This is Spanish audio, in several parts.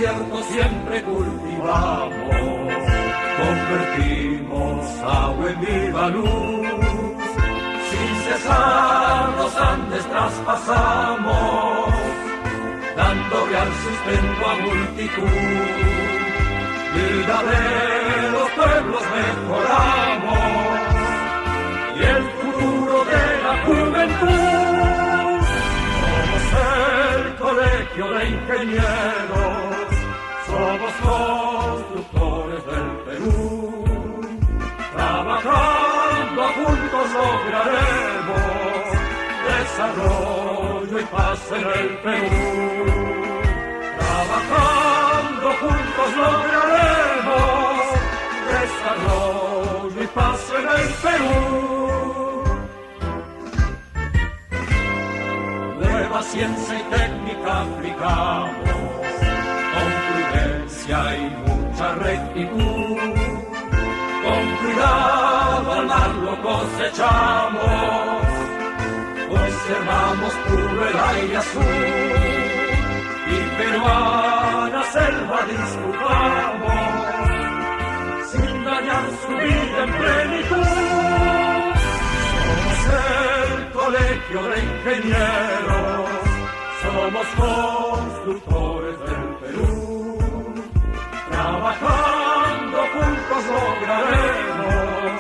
desierto siempre cultivamos, convertimos agua en viva luz, sin cesar los Andes traspasamos, dando real sustento a multitud. Vida de los pueblos mejoramos y el futuro de la juventud. Somos el colegio de ingenieros, somos constructores del Perú. Trabajando juntos lograremos desarrollo y paz en el Perú. Trabajando juntos lograremos desarrollo y paz en el Perú. Nueva ciencia y técnica aplicamos, con prudencia y mucha rectitud. Con cuidado al mar lo cosechamos, conservamos puro el aire azul. Y peruana selva disfrutamos, sin dañar su vida en plenitud. Somos el colegio de ingenieros, somos constructores del Perú. Trabajando juntos lograremos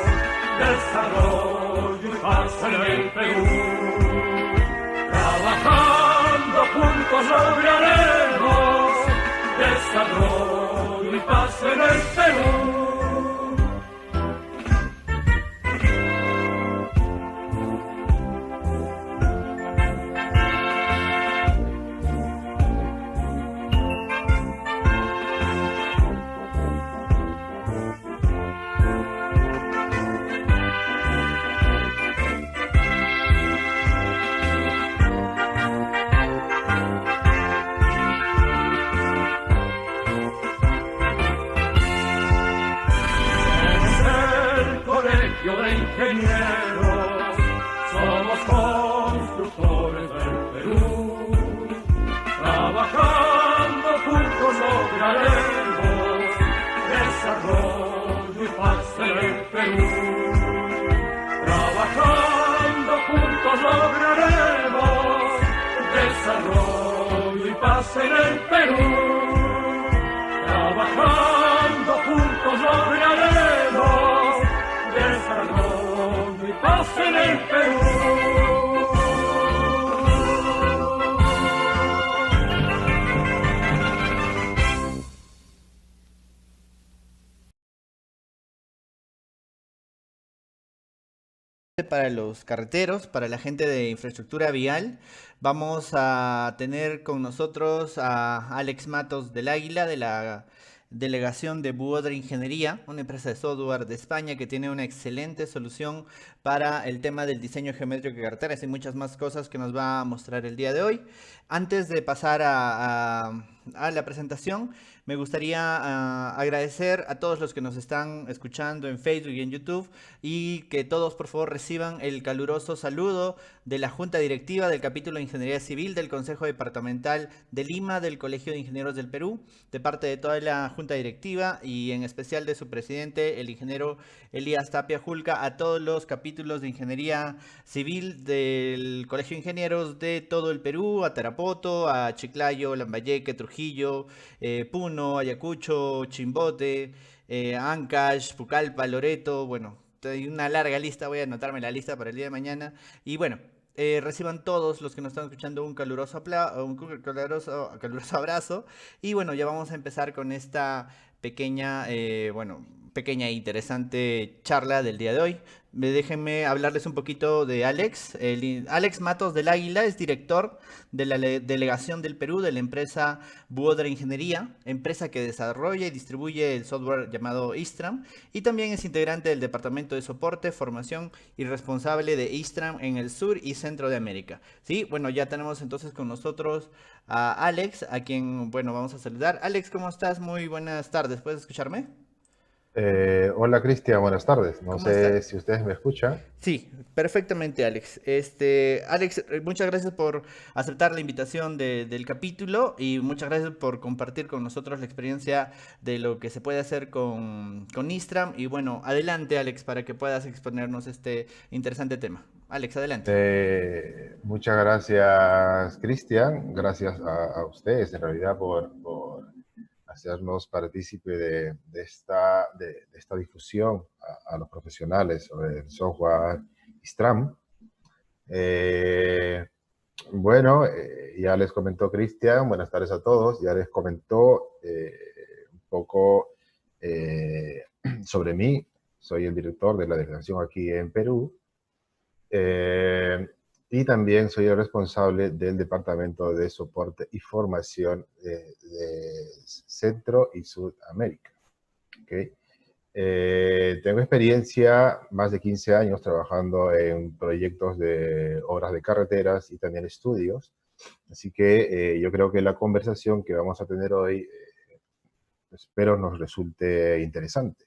desarrollo y paz en el Perú. Trabajando juntos lograremos desarrollo y paz en el Perú. De ingenieros, somos constructores del Perú. Trabajando juntos lograremos desarrollo y paz en el Perú. Trabajando juntos lograremos desarrollo y paz en el Perú. Trabajando juntos lograremos desarrollo y paz en el Perú. Para los carreteros, para la gente de infraestructura vial, vamos a tener con nosotros a Alex Matos del Águila, de la delegación de Buodra Ingeniería, una empresa de software de España que tiene una excelente solución para el tema del diseño geométrico de carreteras y muchas más cosas que nos va a mostrar el día de hoy. Antes de pasar a la presentación, me gustaría agradecer a todos los que nos están escuchando en Facebook y en YouTube y que todos por favor reciban el caluroso saludo de la Junta Directiva del Capítulo de Ingeniería Civil del Consejo Departamental de Lima del Colegio de Ingenieros del Perú, de parte de toda la Junta Directiva y en especial de su presidente, el ingeniero Elías Tapia Julca, a todos los capítulos de Ingeniería Civil del Colegio de Ingenieros de todo el Perú, a Tarapoto, a Chiclayo, Lambayeque, Trujillo, Puno, Ayacucho, Chimbote, Ancash, Pucallpa, Loreto. Bueno, hay una larga lista, voy a anotarme la lista para el día de mañana. Y bueno, reciban todos los que nos están escuchando un caluroso abrazo. Y bueno, ya vamos a empezar con esta pequeña pequeña e interesante charla del día de hoy. Déjenme hablarles un poquito de Alex. Alex Matos del Águila es director de la delegación del Perú de la empresa Buodra Ingeniería, empresa que desarrolla y distribuye el software llamado Istram, y también es integrante del Departamento de Soporte, Formación y responsable de Istram en el sur y centro de América. Sí, bueno, ya tenemos entonces con nosotros a Alex, a quien, bueno, vamos a saludar. Alex, ¿cómo estás? Muy buenas tardes, ¿puedes escucharme? Hola Cristian, buenas tardes. No ¿Cómo está? sé si ustedes me escuchan. Sí, perfectamente, Alex. Alex, muchas gracias por aceptar la invitación del capítulo y muchas gracias por compartir con nosotros la experiencia de lo que se puede hacer con Istram. Y bueno, adelante, Alex, para que puedas exponernos este interesante tema. Alex, adelante. Muchas gracias Cristian, gracias a ustedes en realidad por hacernos partícipe de esta difusión a los profesionales sobre el software Istram. Eh, bueno, ya les comentó Cristian, buenas tardes a todos, ya les comentó un poco eh, sobre mí. Soy el director de la delegación aquí en Perú. Eh, y también soy el responsable del Departamento de Soporte y Formación de Centro y Sudamérica. ¿Okay? Tengo experiencia, más de 15 años trabajando en proyectos de obras de carreteras y también estudios. Así que yo creo que la conversación que vamos a tener hoy espero nos resulte interesante.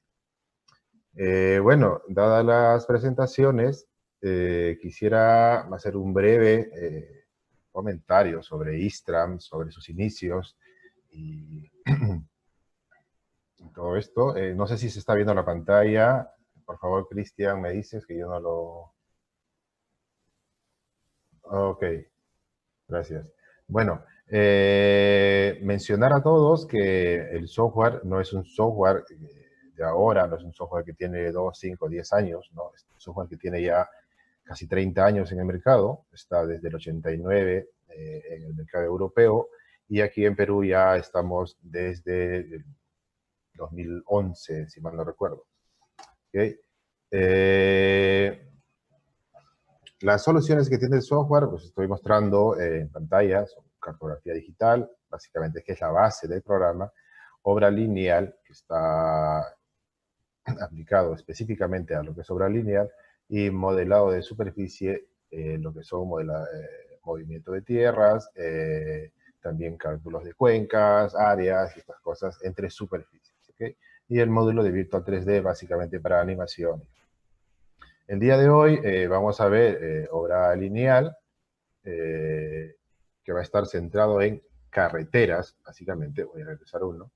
Bueno, dadas las presentaciones, quisiera hacer un breve comentario sobre Istram, sobre sus inicios y todo esto. No sé si se está viendo la pantalla. Por favor, Cristian, me dices que yo no lo... Ok, gracias. Bueno, mencionar a todos que el software no es un software de ahora, no es un software que tiene 2, 5, 10 años, no, es un software que tiene ya casi 30 años en el mercado, está desde el 89 en el mercado europeo y aquí en Perú ya estamos desde el 2011, si mal no recuerdo. ¿Okay? Las soluciones que tiene el software, pues estoy mostrando en pantalla, son cartografía digital, básicamente que es la base del programa, obra lineal, que está aplicado específicamente a lo que es obra lineal, y modelado de superficie, lo que son movimiento de tierras, también cálculos de cuencas, áreas y estas cosas entre superficies. ¿Okay? Y el módulo de Virtual 3D básicamente para animación. El día de hoy vamos a ver obra lineal, que va a estar centrado en carreteras, básicamente, voy a regresar uno.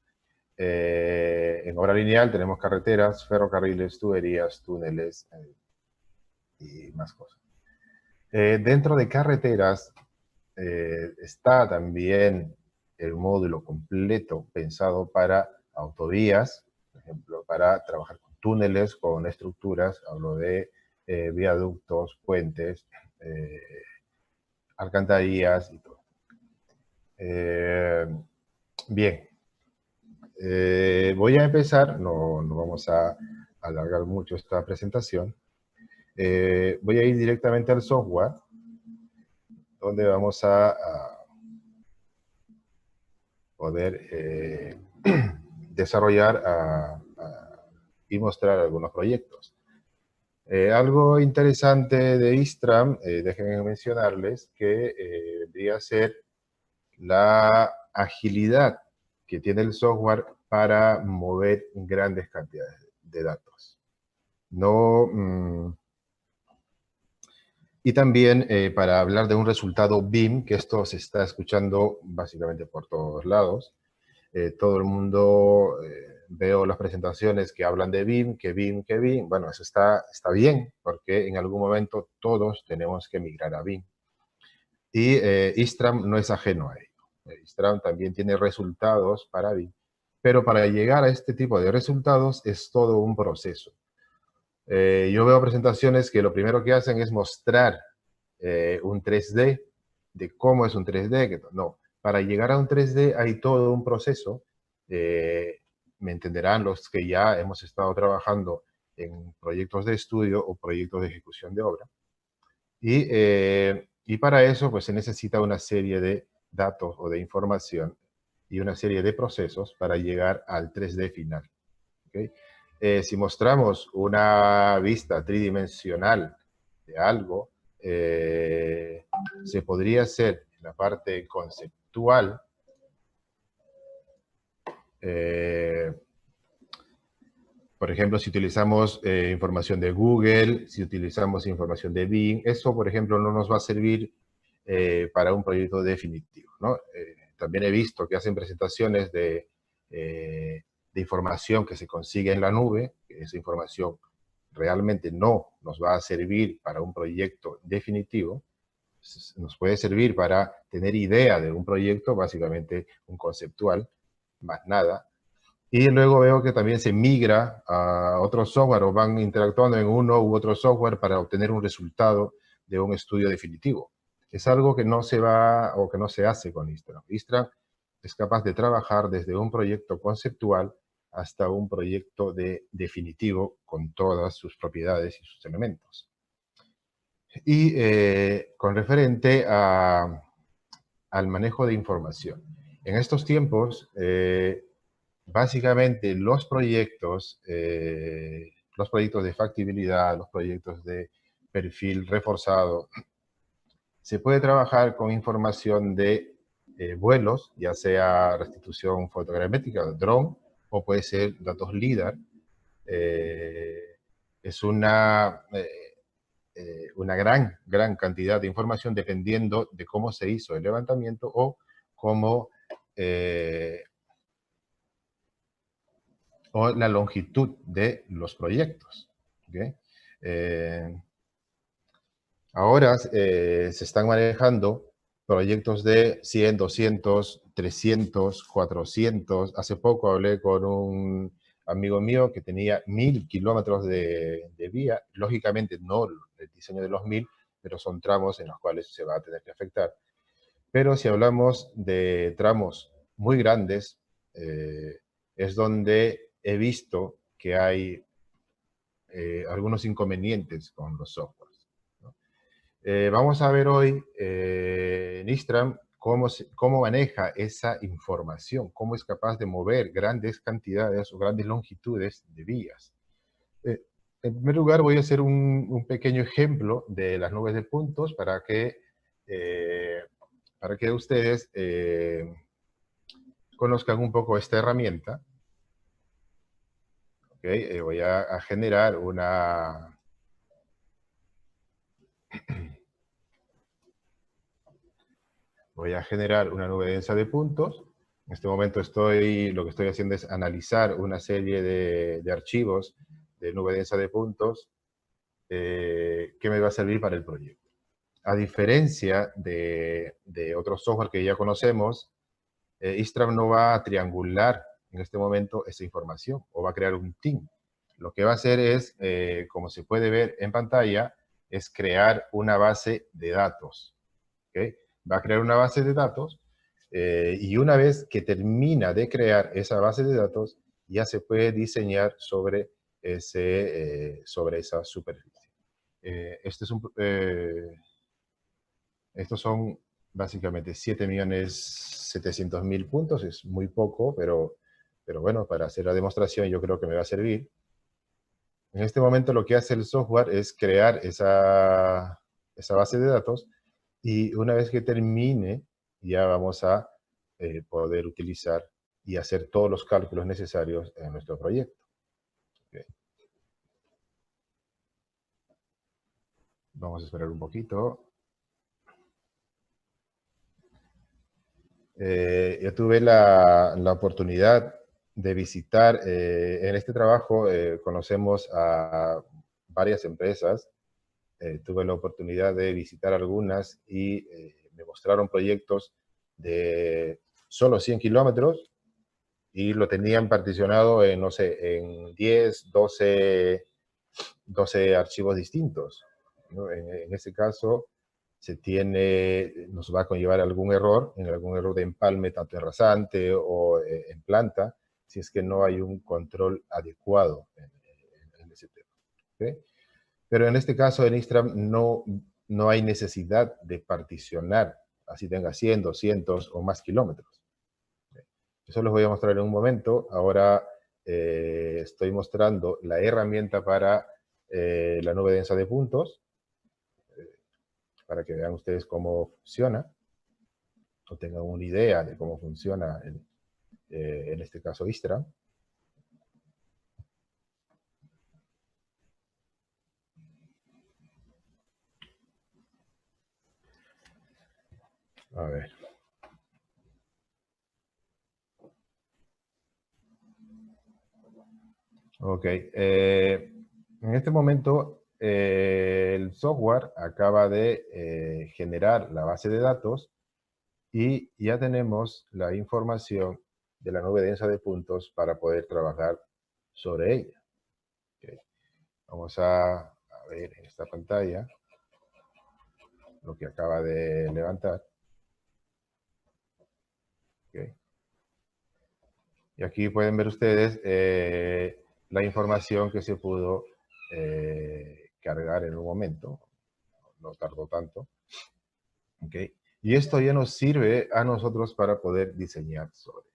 En obra lineal tenemos carreteras, ferrocarriles, tuberías, túneles y más cosas. Dentro de carreteras está también el módulo completo pensado para autovías, por ejemplo, para trabajar con túneles, con estructuras, hablo de viaductos, puentes, alcantarillas y todo. Bien, voy a empezar, no vamos a alargar mucho esta presentación. Voy a ir directamente al software, donde vamos a poder desarrollar y mostrar algunos proyectos. Algo interesante de Istram, déjenme mencionarles que vendría a ser la agilidad que tiene el software para mover grandes cantidades de datos. Y también para hablar de un resultado BIM, que esto se está escuchando básicamente por todos lados. Todo el mundo, veo las presentaciones que hablan de BIM, que BIM, que BIM. Bueno, eso está bien, porque en algún momento todos tenemos que migrar a BIM. Y Istram no es ajeno a ello. Istram también tiene resultados para BIM, pero para llegar a este tipo de resultados es todo un proceso. Yo veo presentaciones que lo primero que hacen es mostrar un 3D, de cómo es un 3D. No, para llegar a un 3D hay todo un proceso. Me entenderán los que ya hemos estado trabajando en proyectos de estudio o proyectos de ejecución de obra. Y para eso, pues se necesita una serie de datos o de información y una serie de procesos para llegar al 3D final. ¿Okay? Si mostramos una vista tridimensional de algo, se podría hacer en la parte conceptual, Por ejemplo, si utilizamos información de Google, si utilizamos información de Bing, eso, por ejemplo, no nos va a servir para un proyecto definitivo, ¿no? También he visto que hacen presentaciones de información que se consigue en la nube, que esa información realmente no nos va a servir para un proyecto definitivo. Nos puede servir para tener idea de un proyecto, básicamente un conceptual, más nada. Y luego veo que también se migra a otro software o van interactuando en uno u otro software para obtener un resultado de un estudio definitivo. Es algo que no se va o que no se hace con Istram. Istram es capaz de trabajar desde un proyecto conceptual hasta un proyecto definitivo con todas sus propiedades y sus elementos. Y con referente al manejo de información. En estos tiempos, básicamente los proyectos de factibilidad, los proyectos de perfil reforzado, se puede trabajar con información de vuelos, ya sea restitución fotogramétrica, drone, o puede ser datos LIDAR. Es una gran cantidad de información dependiendo de cómo se hizo el levantamiento o cómo o la longitud de los proyectos. ¿Okay? Ahora se están manejando proyectos de 100, 200, 300, 400. Hace poco hablé con un amigo mío que tenía 1000 kilómetros de vía. Lógicamente no el diseño de los 1000, pero son tramos en los cuales se va a tener que afectar. Pero si hablamos de tramos muy grandes, es donde he visto que hay algunos inconvenientes con los softwares, ¿no? Vamos a ver hoy en Istram cómo maneja esa información, cómo es capaz de mover grandes cantidades o grandes longitudes de vías. En primer lugar, voy a hacer un pequeño ejemplo de las nubes de puntos para que ustedes conozcan un poco esta herramienta. Okay, voy a generar una... Voy a generar una nube densa de puntos. En este momento lo que estoy haciendo es analizar una serie de archivos de nube densa de puntos que me va a servir para el proyecto. A diferencia de otros software que ya conocemos, Istram no va a triangular en este momento esa información o va a crear un team. Lo que va a hacer es, como se puede ver en pantalla, es crear una base de datos. ¿Okay? Va a crear una base de datos y una vez que termina de crear esa base de datos, ya se puede diseñar sobre esa superficie. Estos son básicamente 7.700.000 puntos, es muy poco, pero bueno, para hacer la demostración yo creo que me va a servir. En este momento lo que hace el software es crear esa base de datos y una vez que termine ya vamos a poder utilizar y hacer todos los cálculos necesarios en nuestro proyecto. Okay. Vamos a esperar un poquito. Yo tuve la oportunidad de visitar, en este trabajo conocemos a varias empresas, tuve la oportunidad de visitar algunas y me mostraron proyectos de solo 100 kilómetros y lo tenían particionado en, no sé, en 10, 12 archivos distintos, ¿no? En ese caso, nos va a conllevar algún error de empalme, tanto en rasante o en planta, si es que no hay un control adecuado en ese tema. ¿Okay? Pero en este caso, en Istram no hay necesidad de particionar, así tenga 100, 200 o más kilómetros. ¿Okay? Eso les voy a mostrar en un momento. Ahora estoy mostrando la herramienta para la nube densa de puntos, para que vean ustedes cómo funciona, o tengan una idea de cómo funciona en este caso Istram. A ver. Ok. En este momento, el software acaba de generar la base de datos y ya tenemos la información de la nube densa de puntos para poder trabajar sobre ella. Ok. Vamos a ver en esta pantalla lo que acaba de levantar. Ok. Y aquí pueden ver ustedes la información que se pudo cargar en un momento. No tardó tanto. Okay. Y esto ya nos sirve a nosotros para poder diseñar sobre.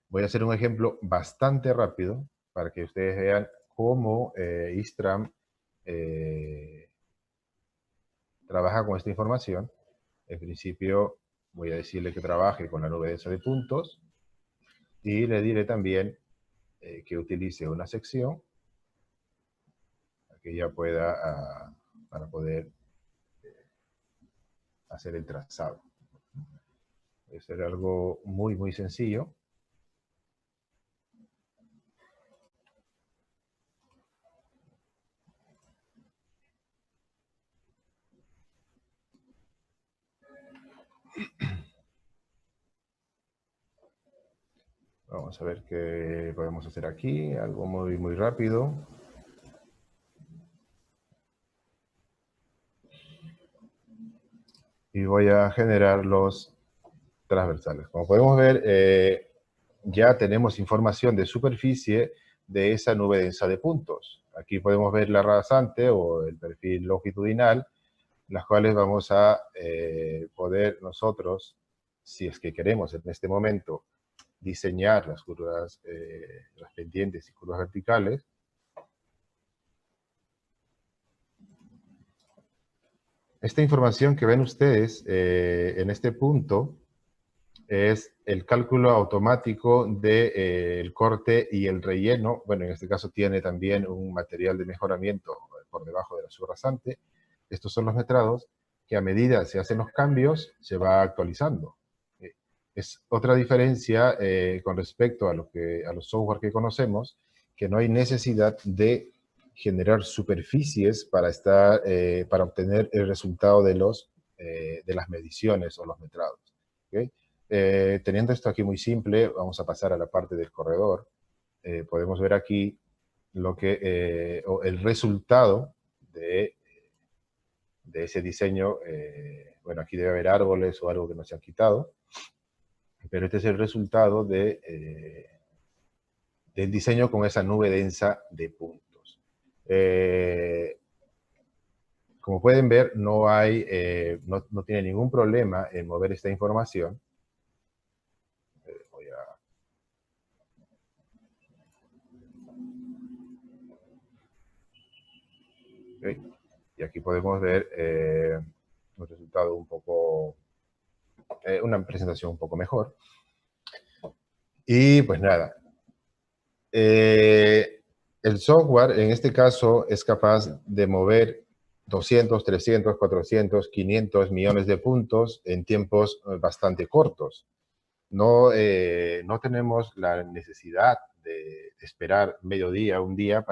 Voy a hacer un ejemplo bastante rápido para que ustedes vean cómo Istram trabaja con esta información. En principio voy a decirle que trabaje con la nube densa de puntos y le diré también que utilice una sección para que ella pueda, para poder hacer el trazado. Esto es algo muy, muy sencillo. Vamos a ver qué podemos hacer aquí. Algo muy, muy rápido. Y voy a generar los transversales. Como podemos ver, ya tenemos información de superficie de esa nube densa de puntos. Aquí podemos ver la rasante o el perfil longitudinal, las cuales vamos a poder nosotros, si es que queremos en este momento, diseñar las curvas, las pendientes y curvas verticales. Esta información que ven ustedes en este punto es el cálculo automático del corte y el relleno. Bueno, en este caso tiene también un material de mejoramiento por debajo de la subrasante. Estos son los metrados que a medida se hacen los cambios se va actualizando. Es otra diferencia con respecto a los software que conocemos, que no hay necesidad de generar superficies para para obtener el resultado de las mediciones o los metrados. ¿Okay? Teniendo esto aquí muy simple, vamos a pasar a la parte del corredor. Podemos ver aquí el resultado de ese diseño. Bueno, aquí debe haber árboles o algo que no se han quitado, pero este es el resultado del diseño con esa nube densa de puntos. Como pueden ver, no tiene ningún problema en mover esta información. Okay. Y aquí podemos ver un resultado un poco, una presentación un poco mejor. Y pues nada, el software en este caso es capaz de mover 200, 300, 400, 500 millones de puntos en tiempos bastante cortos. No tenemos la necesidad de esperar mediodía, un día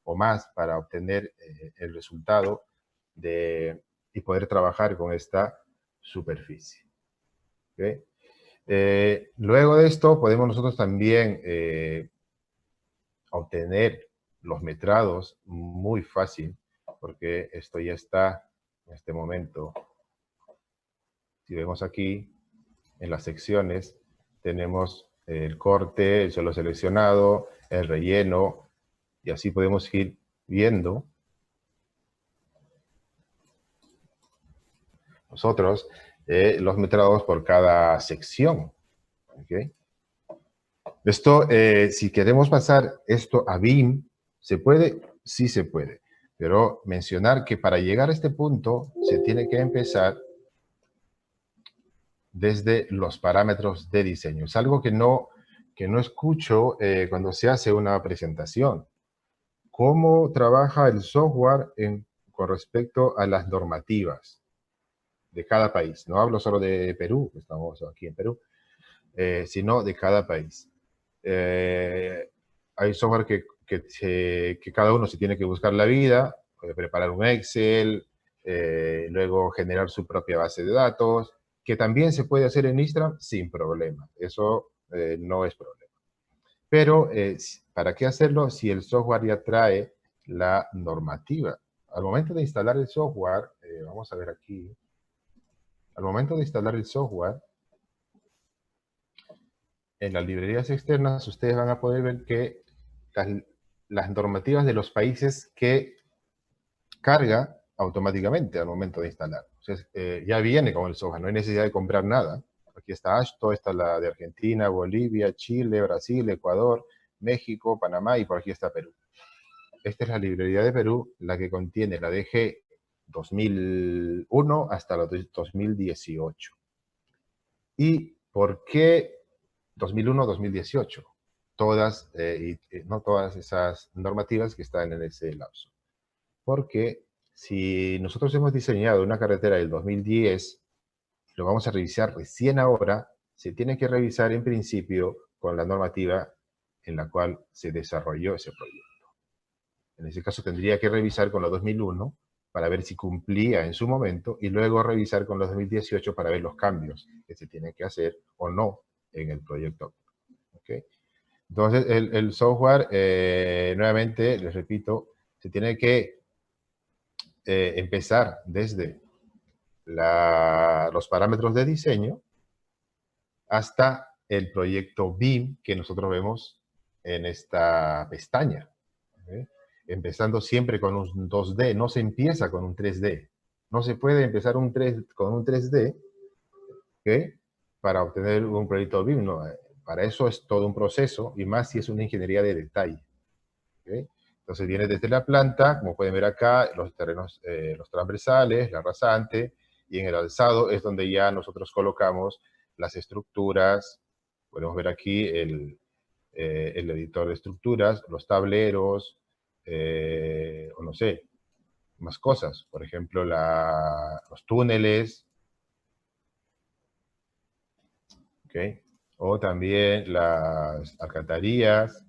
o más para obtener el resultado y poder trabajar con esta superficie. ¿Okay? Luego de esto podemos nosotros también obtener los metrados muy fácil, porque esto ya está en este momento. Si vemos aquí, en las secciones, tenemos el corte, el suelo seleccionado, el relleno, y así podemos ir viendo nosotros los metrados por cada sección. ¿Okay? Esto, si queremos pasar esto a BIM, ¿se puede? Sí se puede. Pero mencionar que para llegar a este punto se tiene que empezar desde los parámetros de diseño. Es algo que no escucho cuando se hace una presentación. ¿Cómo trabaja el software con respecto a las normativas? de cada país. No hablo solo de Perú, que estamos aquí en Perú, sino de cada país. Hay software que cada uno se tiene que buscar la vida, puede preparar un Excel, luego generar su propia base de datos, que también se puede hacer en Istram sin problema. Eso no es problema. Pero, ¿para qué hacerlo si el software ya trae la normativa? Al momento de instalar el software, vamos a ver aquí, al momento de instalar el software, en las librerías externas ustedes van a poder ver que las normativas de los países que carga automáticamente al momento de instalar. Entonces, ya viene con el software, no hay necesidad de comprar nada. Aquí está ASHTO, está la de Argentina, Bolivia, Chile, Brasil, Ecuador, México, Panamá y por aquí está Perú. Esta es la librería de Perú, la que contiene la DG 2001 hasta la 2018. ¿Y por qué 2001-2018? Todas, no todas esas normativas que están en ese lapso. Porque si nosotros hemos diseñado una carretera del 2010, lo vamos a revisar recién ahora, se tiene que revisar en principio con la normativa en la cual se desarrolló ese proyecto. En ese caso tendría que revisar con la 2001 para ver si cumplía en su momento y luego revisar con la 2018 para ver los cambios que se tienen que hacer o no en el proyecto. ¿Okay? Entonces, el software, nuevamente, les repito, se tiene que empezar desde los parámetros de diseño hasta el proyecto BIM que nosotros vemos en esta pestaña. ¿Okay? Empezando siempre con un 2D, no se empieza con un 3D. No se puede empezar con un 3D, ¿okay? Para obtener un proyecto BIM. No, para eso es todo un proceso, y más si es una ingeniería de detalle. ¿Okay? Entonces viene desde la planta, como pueden ver acá, los terrenos, los transversales, la rasante, y en el alzado es donde ya nosotros colocamos las estructuras. Podemos ver aquí el editor de estructuras, los tableros, o no sé, más cosas. Por ejemplo, los túneles, ¿okay? O también las alcantarillas.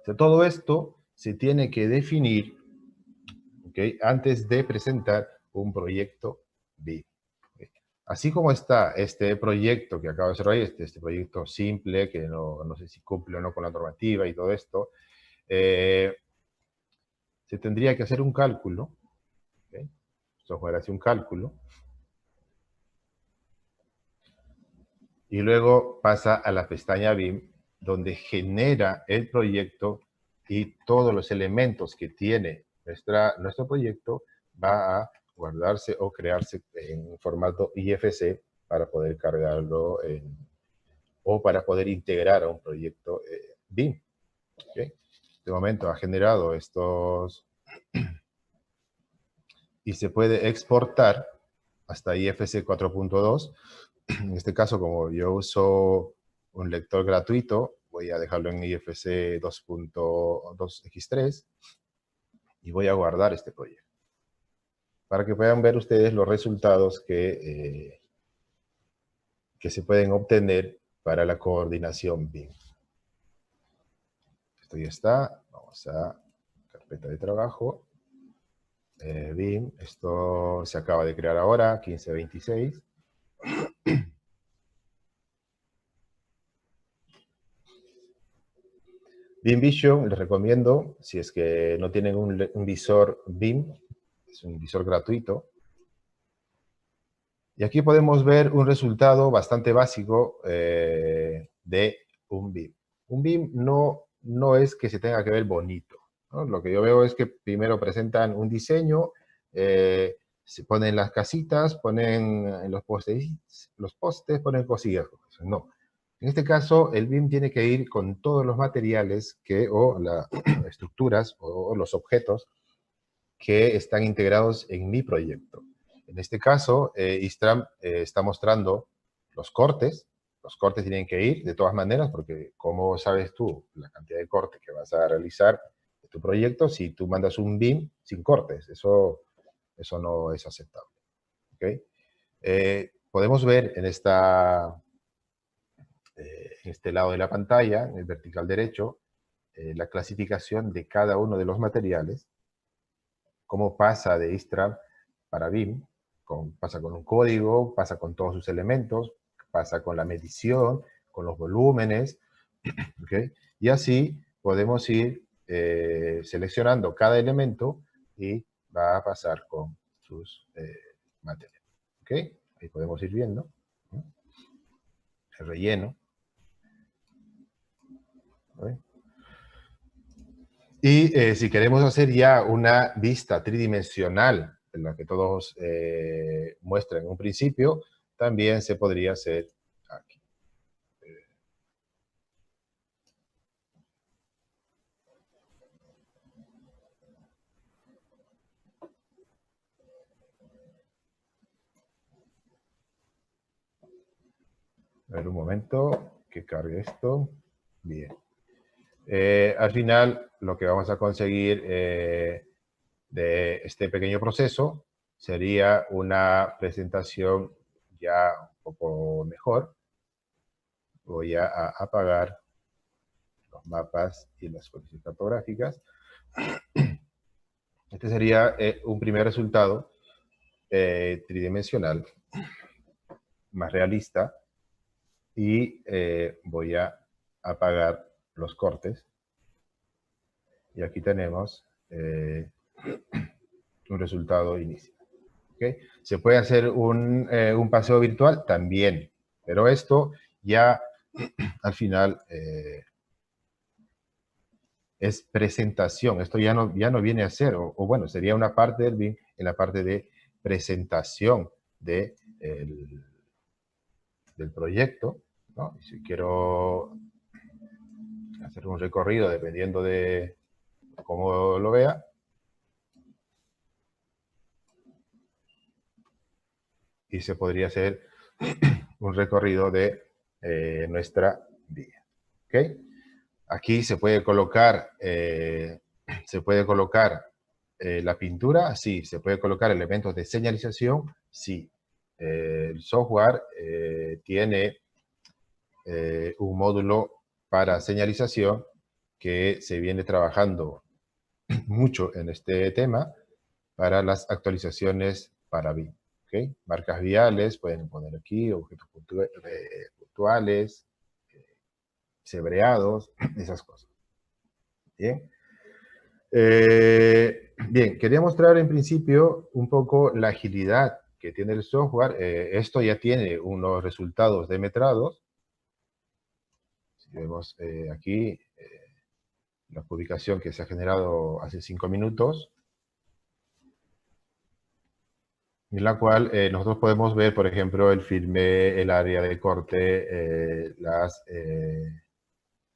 O sea, todo esto se tiene que definir, ¿okay? Antes de presentar un proyecto BIM. ¿Okay? Así como está este proyecto que acabo de hacer hoy, este proyecto simple, que no sé si cumple o no con la normativa y todo esto, se tendría que hacer un cálculo. ¿Okay? El software hace un cálculo. Y luego pasa a la pestaña BIM, donde genera el proyecto y todos los elementos que tiene nuestro proyecto va a guardarse o crearse en formato IFC para poder cargarlo o para poder integrar a un proyecto BIM. ¿Okay? De momento ha generado estos y se puede exportar hasta IFC 4.2. En este caso, como yo uso un lector gratuito, voy a dejarlo en IFC 2.2x3 y voy a guardar este proyecto para que puedan ver ustedes los resultados que se pueden obtener para la coordinación BIM. Esto ya está. Vamos a carpeta de trabajo. BIM, esto se acaba de crear ahora, 1526. BIM Vision, les recomiendo, si es que no tienen un visor BIM, es un visor gratuito. Y aquí podemos ver un resultado bastante básico de un BIM. Un BIM no es que se tenga que ver bonito, ¿no? Lo que yo veo es que primero presentan un diseño, se ponen las casitas, ponen en los postes, ponen cosillas. No. En este caso, el BIM tiene que ir con todos los materiales o las estructuras o los objetos que están integrados en mi proyecto. En este caso, Istram está mostrando los cortes. Los cortes tienen que ir de todas maneras, porque ¿cómo sabes tú la cantidad de cortes que vas a realizar de tu proyecto si tú mandas un BIM sin cortes? Eso no es aceptable. ¿ok? Podemos ver en este lado de la pantalla, en el vertical derecho, la clasificación de cada uno de los materiales, cómo pasa de ISTRAM para BIM, pasa con un código, pasa con todos sus elementos, pasa con la medición, con los volúmenes, ¿ok? Y así podemos ir seleccionando cada elemento y va a pasar con sus materiales, ¿ok? Ahí podemos ir viendo, ¿no? El relleno, ¿no? Y si queremos hacer ya una vista tridimensional, en la que todos muestran en un principio, también se podría hacer aquí. A ver un momento, que cargue esto. Bien. Al final, lo que vamos a conseguir de este pequeño proceso sería una presentación ya un poco mejor. Voy a apagar los mapas y las fuentes cartográficas. Este sería un primer resultado tridimensional, más realista, y voy a apagar los cortes. Y aquí tenemos un resultado inicial. ¿Okay? ¿Se puede hacer un paseo virtual? También, pero esto ya al final es presentación. Esto ya no viene a ser, o bueno, sería una parte del BIM en la parte de presentación del proyecto, ¿no? Y si quiero hacer un recorrido dependiendo de cómo lo vea, y se podría hacer un recorrido de nuestra vía. ¿Okay? Aquí se puede colocar, la pintura, sí. Se puede colocar elementos de señalización, sí. El software tiene un módulo para señalización que se viene trabajando mucho en este tema para las actualizaciones para BIM. ¿Okay? Marcas viales, pueden poner aquí, objetos puntuales, cebreados, esas cosas. Bien. Bien, quería mostrar en principio un poco la agilidad que tiene el software. Esto ya tiene unos resultados demetrados. Si vemos aquí la publicación que se ha generado hace 5 minutos, en la cual nosotros podemos ver, por ejemplo, el filme, el área de corte,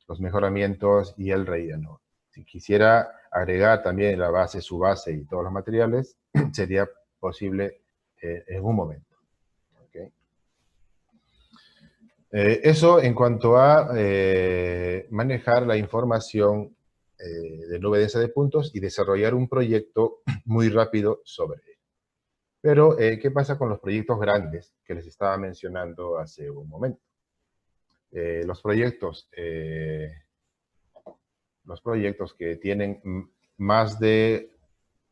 los mejoramientos y el relleno. Si quisiera agregar también la base, su base y todos los materiales, sería posible en un momento. ¿Okay? Eso en cuanto a manejar la información de nube densa de puntos y desarrollar un proyecto muy rápido sobre él. Pero, ¿qué pasa con los proyectos grandes que les estaba mencionando hace un momento? Los proyectos que tienen más de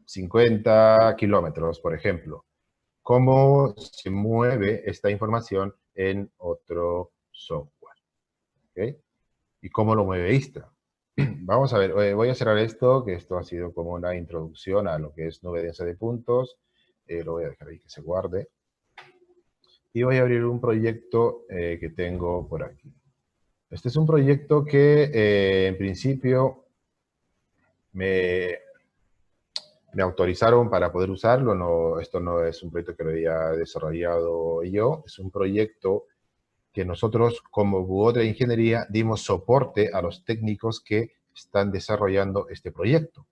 50 kilómetros, por ejemplo, ¿cómo se mueve esta información en otro software? ¿Okay? ¿Y cómo lo mueve ISTRA? Vamos a ver, voy a cerrar esto, que esto ha sido como una introducción a lo que es nube densa de puntos. Lo voy a dejar ahí que se guarde. Y voy a abrir un proyecto que tengo por aquí. Este es un proyecto que en principio me autorizaron para poder usarlo. No, esto no es un proyecto que lo había desarrollado yo. Es un proyecto que nosotros como Buodre de Ingeniería dimos soporte a los técnicos que están desarrollando este proyecto.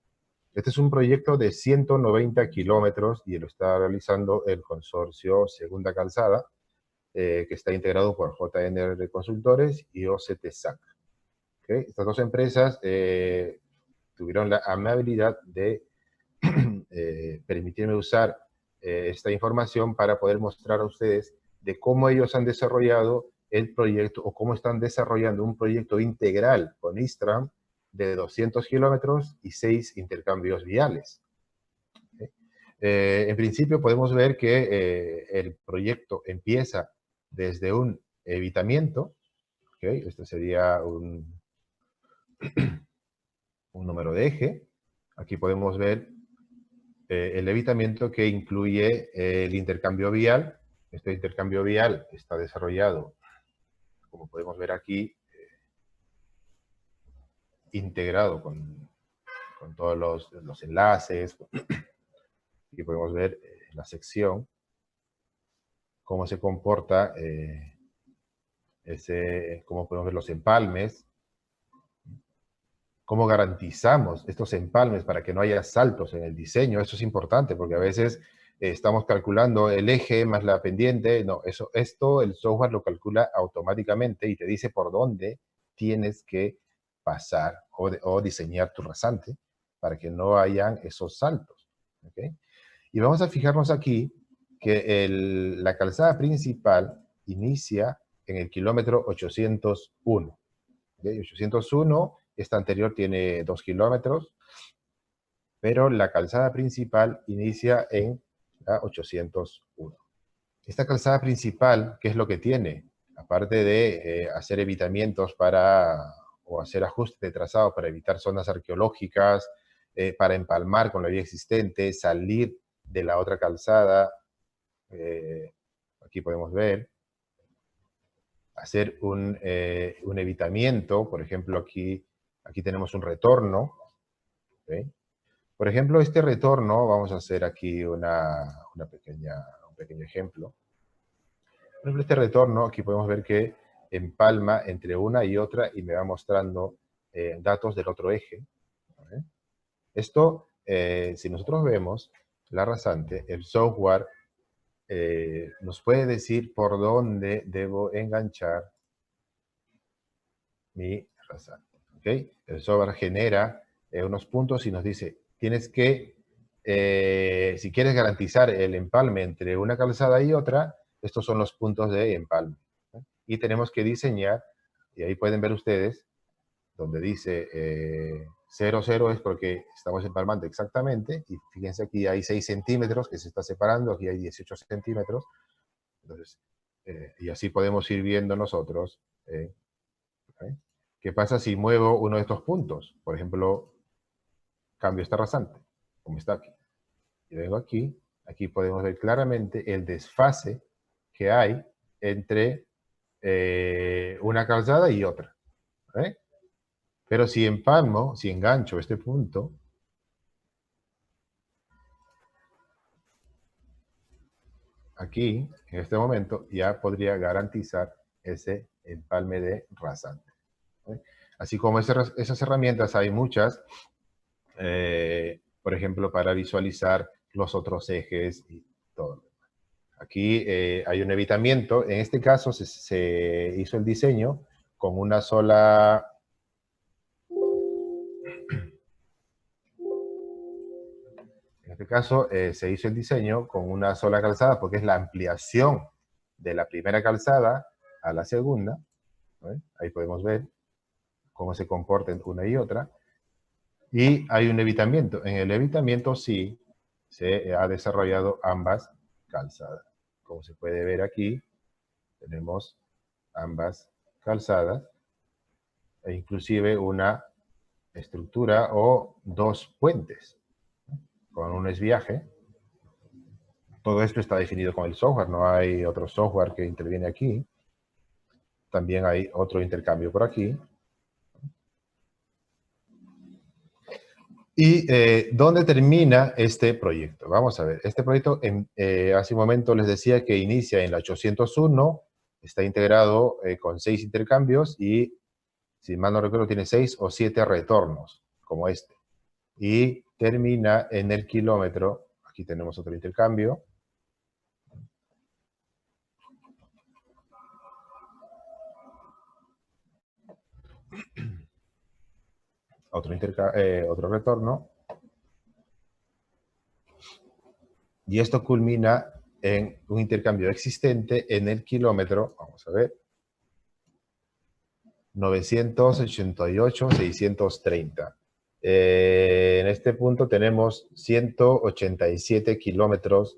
Este es un proyecto de 190 kilómetros y lo está realizando el consorcio Segunda Calzada, que está integrado por JNR Consultores y OCTSAC. ¿Okay? Estas dos empresas tuvieron la amabilidad de permitirme usar esta información para poder mostrar a ustedes de cómo ellos han desarrollado el proyecto o cómo están desarrollando un proyecto integral con Istram de 200 kilómetros y 6 intercambios viales. En principio podemos ver que el proyecto empieza desde un evitamiento, ¿okay? Este sería un número de eje. Aquí podemos ver el evitamiento que incluye el intercambio vial. Este intercambio vial está desarrollado, como podemos ver aquí, integrado con todos los enlaces. Aquí podemos ver la sección, cómo se comporta, cómo podemos ver los empalmes, cómo garantizamos estos empalmes para que no haya saltos en el diseño. Eso es importante porque a veces estamos calculando el eje más la pendiente. No, esto el software lo calcula automáticamente y te dice por dónde tienes que pasar o diseñar tu rasante para que no hayan esos saltos. ¿Okay? Y vamos a fijarnos aquí que la calzada principal inicia en el kilómetro 801. ¿Okay? 801, esta anterior tiene 2 kilómetros, pero la calzada principal inicia en la 801. Esta calzada principal, ¿qué es lo que tiene? Aparte de hacer evitamientos o hacer ajustes de trazado para evitar zonas arqueológicas, para empalmar con la vía existente, salir de la otra calzada, aquí podemos ver, hacer un evitamiento, por ejemplo, aquí tenemos un retorno. ¿Okay? Por ejemplo, este retorno, vamos a hacer aquí un pequeño ejemplo. Por ejemplo, este retorno, aquí podemos ver que empalma entre una y otra y me va mostrando datos del otro eje. ¿Okay? Esto, si nosotros vemos la rasante, el software nos puede decir por dónde debo enganchar mi rasante. ¿Okay? El software genera unos puntos y nos dice, tienes que, si quieres garantizar el empalme entre una calzada y otra, estos son los puntos de empalme. ¿Okay? Y tenemos que diseñar, y ahí pueden ver ustedes, donde dice 0, 0 es porque estamos empalmando exactamente, y fíjense aquí hay 6 centímetros que se está separando, aquí hay 18 centímetros, entonces, y así podemos ir viendo nosotros, ¿okay? ¿Qué pasa si muevo uno de estos puntos? Por ejemplo, cambio esta rasante, como está aquí. Y vengo aquí, aquí podemos ver claramente el desfase que hay entre una calzada y otra. ¿Okay? Pero si empalmo, si engancho este punto, aquí, en este momento, ya podría garantizar ese empalme de rasante. ¿Okay? Así como esas herramientas hay muchas, por ejemplo, para visualizar los otros ejes y todo. Aquí hay un evitamiento. En este caso se hizo el diseño con una sola... En este caso se hizo el diseño con una sola calzada porque es la ampliación de la primera calzada a la segunda. ¿Ven? Ahí podemos ver cómo se comportan una y otra. Y hay un evitamiento. En el evitamiento sí se ha desarrollado ambas calzadas. Como se puede ver aquí, tenemos ambas calzadas e inclusive una estructura o dos puentes con un esviaje. Todo esto está definido con el software, no hay otro software que interviene aquí. También hay otro intercambio por aquí. ¿Y dónde termina este proyecto? Vamos a ver, este proyecto hace un momento les decía que inicia en la 801, está integrado con 6 intercambios y, si mal no recuerdo, tiene 6 o 7 retornos, como este. Y termina en el kilómetro, aquí tenemos otro intercambio. Otro retorno. Y esto culmina en un intercambio existente en el kilómetro, vamos a ver, 988,630. En este punto tenemos 187 kilómetros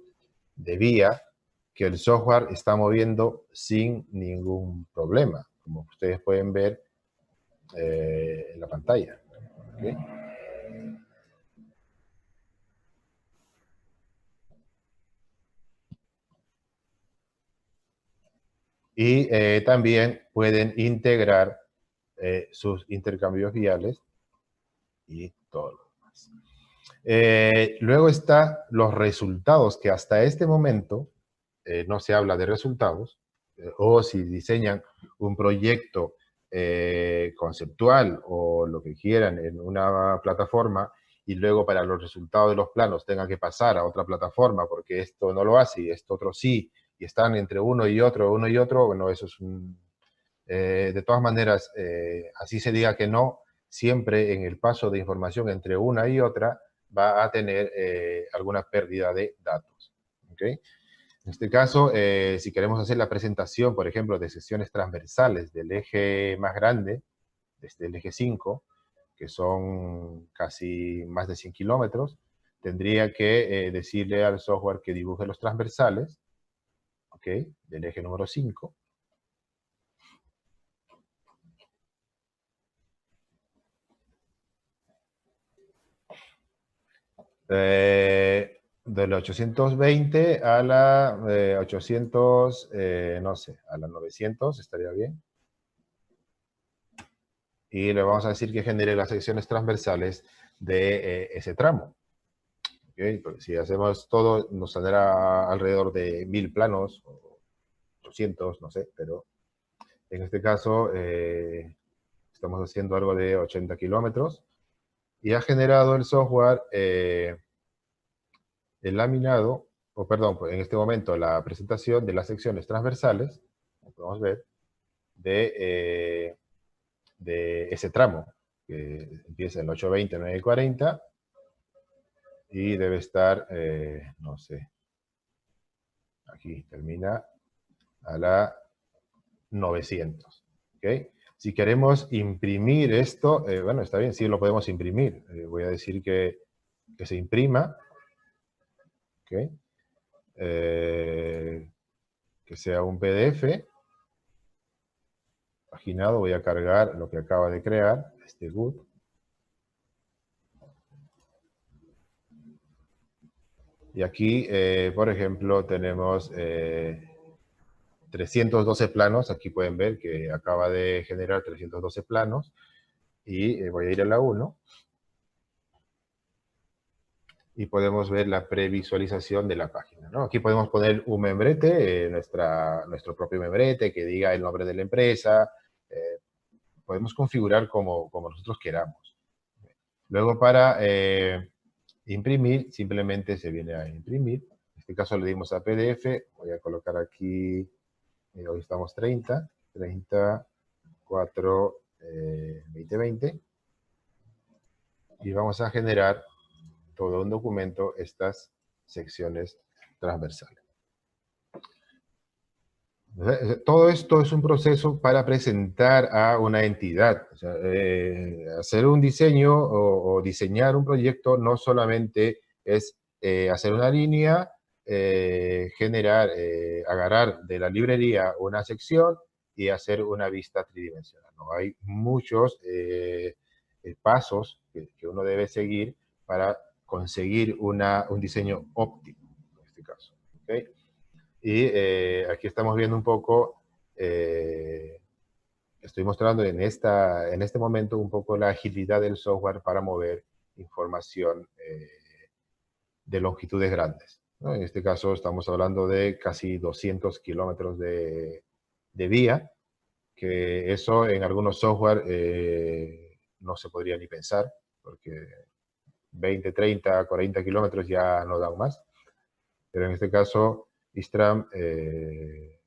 de vía que el software está moviendo sin ningún problema, como ustedes pueden ver en la pantalla. ¿Okay? Y también pueden integrar sus intercambios viales y todo lo demás. Luego están los resultados, que hasta este momento no se habla de resultados, o si diseñan un proyecto conceptual o lo que quieran en una plataforma y luego para los resultados de los planos tengan que pasar a otra plataforma porque esto no lo hace y esto otro sí, y están entre uno y otro, bueno, eso es un... de todas maneras, así se diga que no, siempre en el paso de información entre una y otra va a tener alguna pérdida de datos. ¿Okay? En este caso, si queremos hacer la presentación, por ejemplo, de secciones transversales del eje más grande, desde el eje 5, que son casi más de 100 kilómetros, tendría que decirle al software que dibuje los transversales, ¿ok? Del eje número 5. De la 820 a la 800, no sé, a la 900 estaría bien. Y le vamos a decir que genere las secciones transversales de ese tramo. ¿Okay? Porque si hacemos todo, nos saldrá alrededor de 1000 planos, o 800, no sé, pero en este caso estamos haciendo algo de 80 kilómetros y ha generado el software el laminado, o perdón, pues en este momento la presentación de las secciones transversales, como podemos ver, de ese tramo, que empieza en 820, 940, y debe estar, no sé, aquí termina a la 900. ¿Okay? Si queremos imprimir esto, bueno, está bien, sí lo podemos imprimir. Voy a decir que se imprima. ¿Okay? Que sea un PDF. Paginado, voy a cargar lo que acaba de crear, este GUT. Y aquí, por ejemplo, tenemos 312 planos. Aquí pueden ver que acaba de generar 312 planos. Y voy a ir a la 1. Y podemos ver la previsualización de la página, ¿no? Aquí podemos poner un membrete, nuestro propio membrete, que diga el nombre de la empresa. Podemos configurar como nosotros queramos. Luego para imprimir, simplemente se viene a imprimir. En este caso le dimos a PDF. Voy a colocar aquí, hoy estamos 30, 4, 2020. Y vamos a generar todo un documento, estas secciones transversales. Todo esto es un proceso para presentar a una entidad. O sea, hacer un diseño o diseñar un proyecto no solamente es hacer una línea, generar, agarrar de la librería una sección y hacer una vista tridimensional. ¿No? Hay muchos pasos que uno debe seguir para conseguir un diseño óptimo, en este caso. ¿Okay? Y aquí estamos viendo un poco, estoy mostrando en este momento un poco la agilidad del software para mover información de longitudes grandes, ¿no? En este caso estamos hablando de casi 200 kilómetros de vía, que eso en algunos software no se podría ni pensar, porque 20, 30, 40 kilómetros ya no dan más. Pero en este caso, Istram,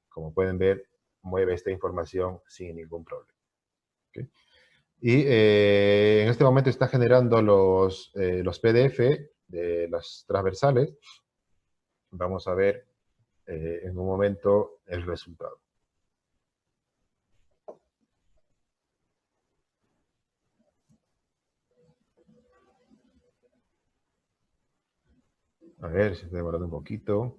como pueden ver, mueve esta información sin ningún problema. ¿Okay? Y en este momento está generando los PDF de las transversales. vamos a ver en un momento el resultado. A ver, se está demorando un poquito.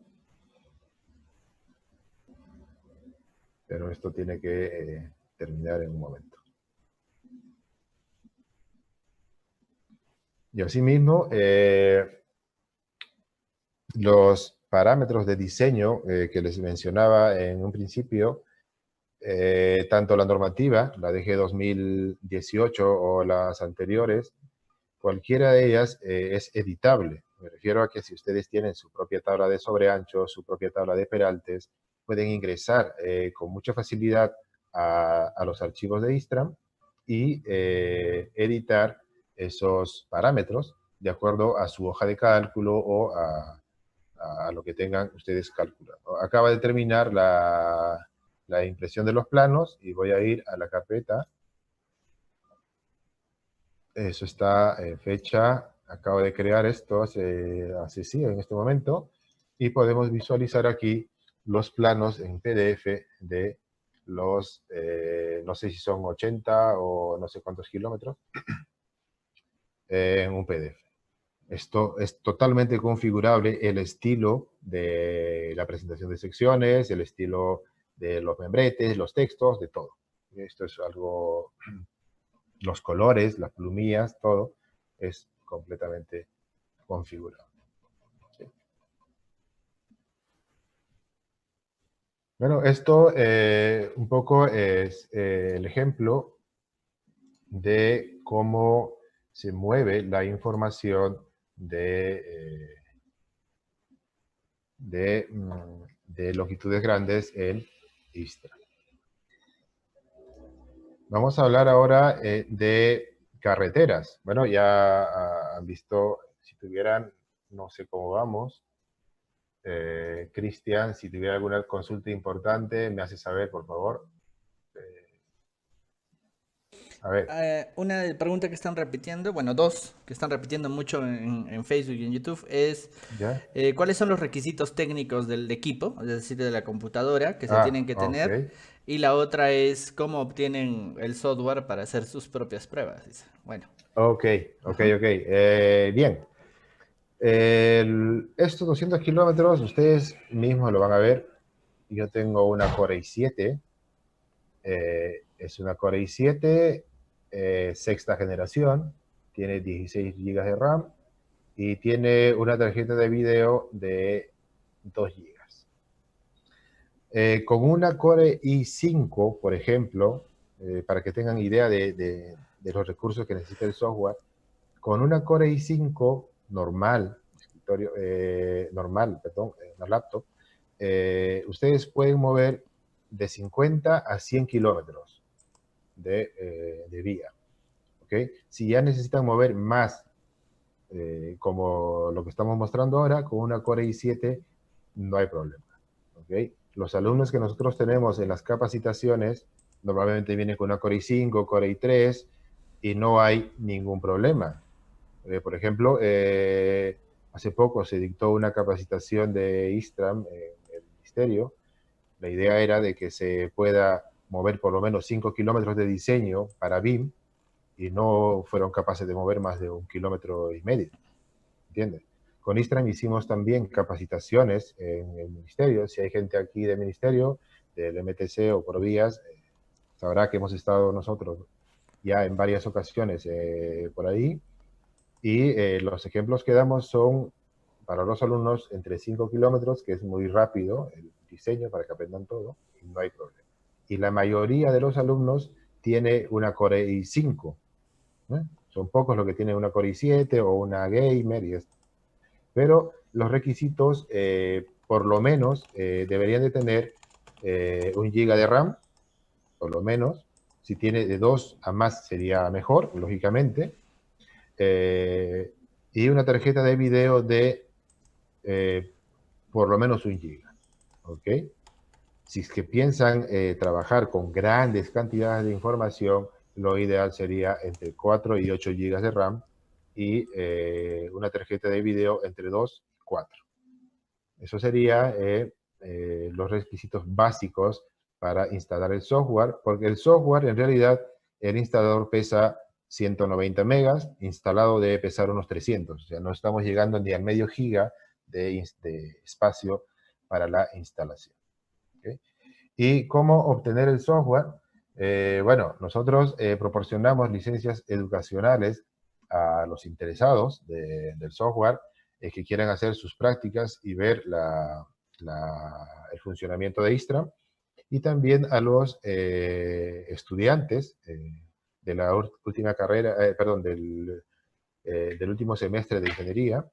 Pero esto tiene que terminar en un momento. Y asimismo, los parámetros de diseño que les mencionaba en un principio, tanto la normativa, la DG 2018 o las anteriores, cualquiera de ellas es editable. Me refiero a que si ustedes tienen su propia tabla de sobreancho, su propia tabla de peraltes, pueden ingresar con mucha facilidad a los archivos de Istram y editar esos parámetros de acuerdo a su hoja de cálculo o a lo que tengan ustedes calculado. Acaba de terminar la impresión de los planos y voy a ir a la carpeta. Eso está en fecha. Acabo de crear esto hace sí, en este momento. Y podemos visualizar aquí los planos en PDF de los, no sé si son 80 o no sé cuántos kilómetros, en un PDF. Esto es totalmente configurable, el estilo de la presentación de secciones, el estilo de los membretes, los textos, de todo. Esto es algo, los colores, las plumillas, todo es completamente configurado. ¿Sí? Bueno, esto un poco es el ejemplo de cómo se mueve la información de longitudes grandes en Istram. Vamos a hablar ahora de carreteras. Bueno, ya han visto, si tuvieran, no sé cómo vamos. Cristian, si tuviera alguna consulta importante, me hace saber, por favor. A ver. Una pregunta que están repitiendo, bueno, dos que están repitiendo mucho en Facebook y en YouTube es ¿Ya? ¿cuáles son los requisitos técnicos del equipo, es decir, de la computadora que se tienen que tener? Ok. Y la otra es cómo obtienen el software para hacer sus propias pruebas. Dice. Bueno. Ok. Bien. Estos 200 kilómetros, ustedes mismos lo van a ver. Yo tengo una Core i7. Es una Core i7, sexta generación. Tiene 16 GB de RAM. Y tiene una tarjeta de video de 2 GB. Con una Core i5, por ejemplo, para que tengan idea de los recursos que necesita el software, con una Core i5 normal, una laptop, ustedes pueden mover de 50 a 100 kilómetros de vía. ¿Okay? Si ya necesitan mover más, como lo que estamos mostrando ahora, con una Core i7 no hay problema. ¿Okay? Los alumnos que nosotros tenemos en las capacitaciones normalmente vienen con una Core i5, Core i3 y no hay ningún problema. Por ejemplo, hace poco se dictó una capacitación de Istram en el ministerio. La idea era de que se pueda mover por lo menos 5 kilómetros de diseño para BIM y no fueron capaces de mover más de 1,5 kilómetros. ¿Entiendes? Con Istram hicimos también capacitaciones en el ministerio. Si hay gente aquí del ministerio, del MTC o por vías, sabrá que hemos estado nosotros ya en varias ocasiones por ahí. Y los ejemplos que damos son para los alumnos entre 5 kilómetros, que es muy rápido el diseño para que aprendan todo, y no hay problema. Y la mayoría de los alumnos tiene una Core i5. Son pocos los que tienen una Core i7 o una Gamer y esto. Pero los requisitos, por lo menos, deberían de tener 1 GB de RAM, por lo menos. Si tiene de 2 a más sería mejor, lógicamente. Y una tarjeta de video de por lo menos 1 GB. ¿Ok? Si es que piensan trabajar con grandes cantidades de información, lo ideal sería entre 4 y 8 GB de RAM y una tarjeta de video entre 2 y 4. Eso sería los requisitos básicos para instalar el software, porque el software en realidad, el instalador pesa 190 megas, instalado debe pesar unos 300, o sea, no estamos llegando ni al medio giga de espacio para la instalación. ¿Okay? ¿Y cómo obtener el software? Bueno, nosotros proporcionamos licencias educacionales a los interesados del software que quieran hacer sus prácticas y ver el funcionamiento de Istram, y también a los estudiantes de la última carrera, perdón, del último semestre de ingeniería,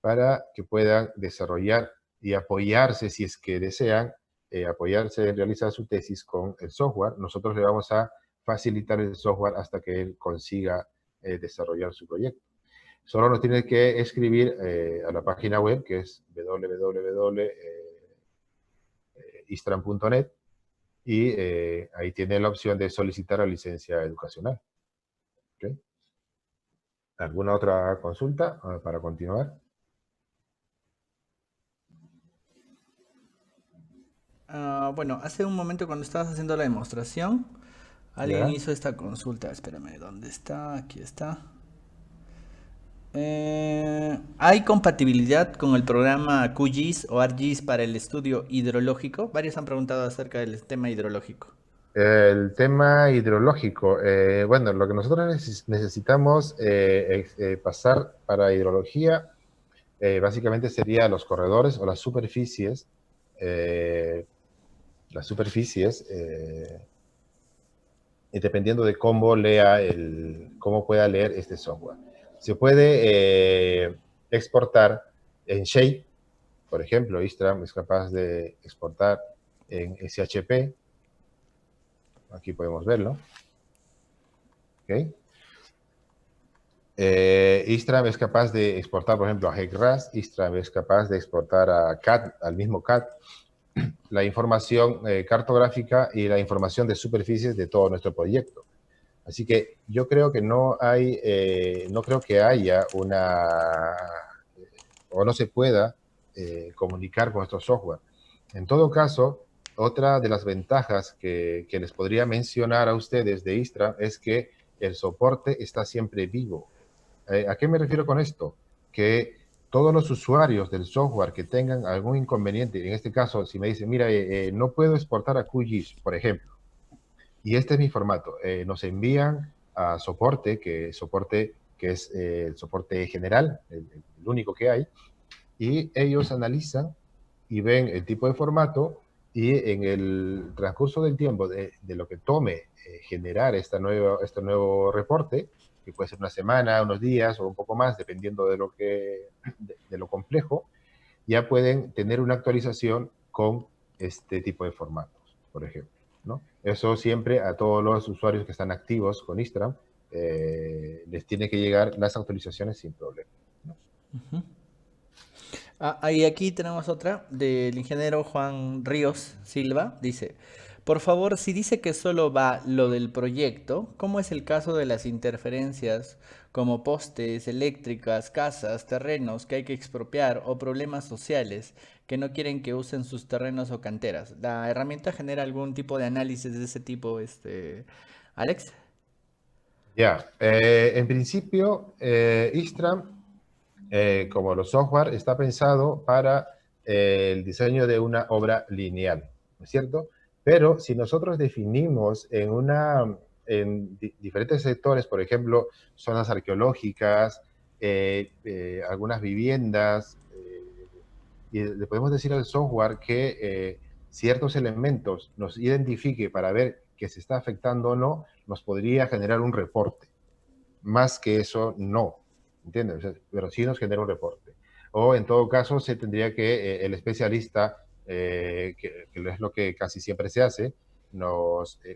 para que puedan desarrollar y apoyarse, si es que desean, apoyarse en realizar su tesis con el software. Nosotros le vamos a facilitar el software hasta que él consiga desarrollar su proyecto. Solo nos tiene que escribir a la página web, que es www.istram.net, y ahí tiene la opción de solicitar la licencia educacional. ¿Okay? ¿Alguna otra consulta para continuar? Bueno, hace un momento cuando estabas haciendo la demostración, alguien ¿Ya? hizo esta consulta. Espérame, ¿dónde está? Aquí está. ¿Hay compatibilidad con el programa QGIS o ArcGIS para el estudio hidrológico? Varios han preguntado acerca del tema hidrológico. El tema hidrológico. Bueno, lo que nosotros necesitamos pasar para hidrología básicamente sería los corredores o las superficies. Y dependiendo de cómo cómo pueda leer este software. Se puede exportar en Shape, por ejemplo. Istram es capaz de exportar en SHP. Aquí podemos verlo. ¿Okay? Istram es capaz de exportar, por ejemplo, a HEC-RAS. Istram es capaz de exportar a CAD, al mismo CAD, la información cartográfica y la información de superficies de todo nuestro proyecto. Así que yo creo que no creo que haya o no se pueda comunicar con nuestro software. En todo caso, otra de las ventajas que les podría mencionar a ustedes de Istram es que el soporte está siempre vivo. ¿A qué me refiero con esto? Que todos los usuarios del software que tengan algún inconveniente, en este caso, si me dicen, mira, no puedo exportar a QGIS, por ejemplo, y este es mi formato, nos envían a soporte, que es el soporte general, el único que hay, y ellos analizan y ven el tipo de formato, y en el transcurso del tiempo de lo que tome generar este nuevo reporte, que puede ser una semana, unos días o un poco más, dependiendo de lo complejo, ya pueden tener una actualización con este tipo de formatos, por ejemplo, ¿no? Eso siempre a todos los usuarios que están activos con Istram les tiene que llegar las actualizaciones sin problema, ¿no? Y aquí tenemos otra del ingeniero Juan Ríos Silva. Dice, por favor, si dice que solo va lo del proyecto, ¿cómo es el caso de las interferencias como postes, eléctricas, casas, terrenos que hay que expropiar o problemas sociales que no quieren que usen sus terrenos o canteras? ¿La herramienta genera algún tipo de análisis de ese tipo, Alex? Ya, en principio, Istram, como los software, está pensado para el diseño de una obra lineal, ¿no es cierto? Pero si nosotros definimos en diferentes sectores, por ejemplo, zonas arqueológicas, algunas viviendas, y le podemos decir al software que ciertos elementos nos identifique para ver que se está afectando o no, nos podría generar un reporte. Más que eso, no. ¿Entiendes? O sea, pero sí nos genera un reporte. O en todo caso, se tendría que el especialista, que es lo que casi siempre se hace,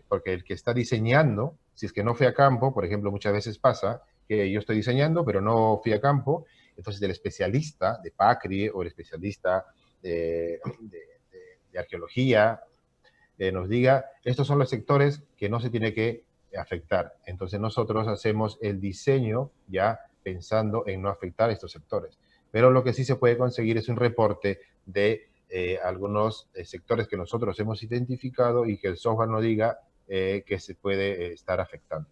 porque el que está diseñando, si es que no fui a campo, por ejemplo, muchas veces pasa que yo estoy diseñando, pero no fui a campo, entonces el especialista de PACRI o el especialista de arqueología nos diga, estos son los sectores que no se tiene que afectar. Entonces nosotros hacemos el diseño ya pensando en no afectar estos sectores. pero lo que sí se puede conseguir es un reporte de algunos sectores que nosotros hemos identificado y que el software nos diga que se puede estar afectando.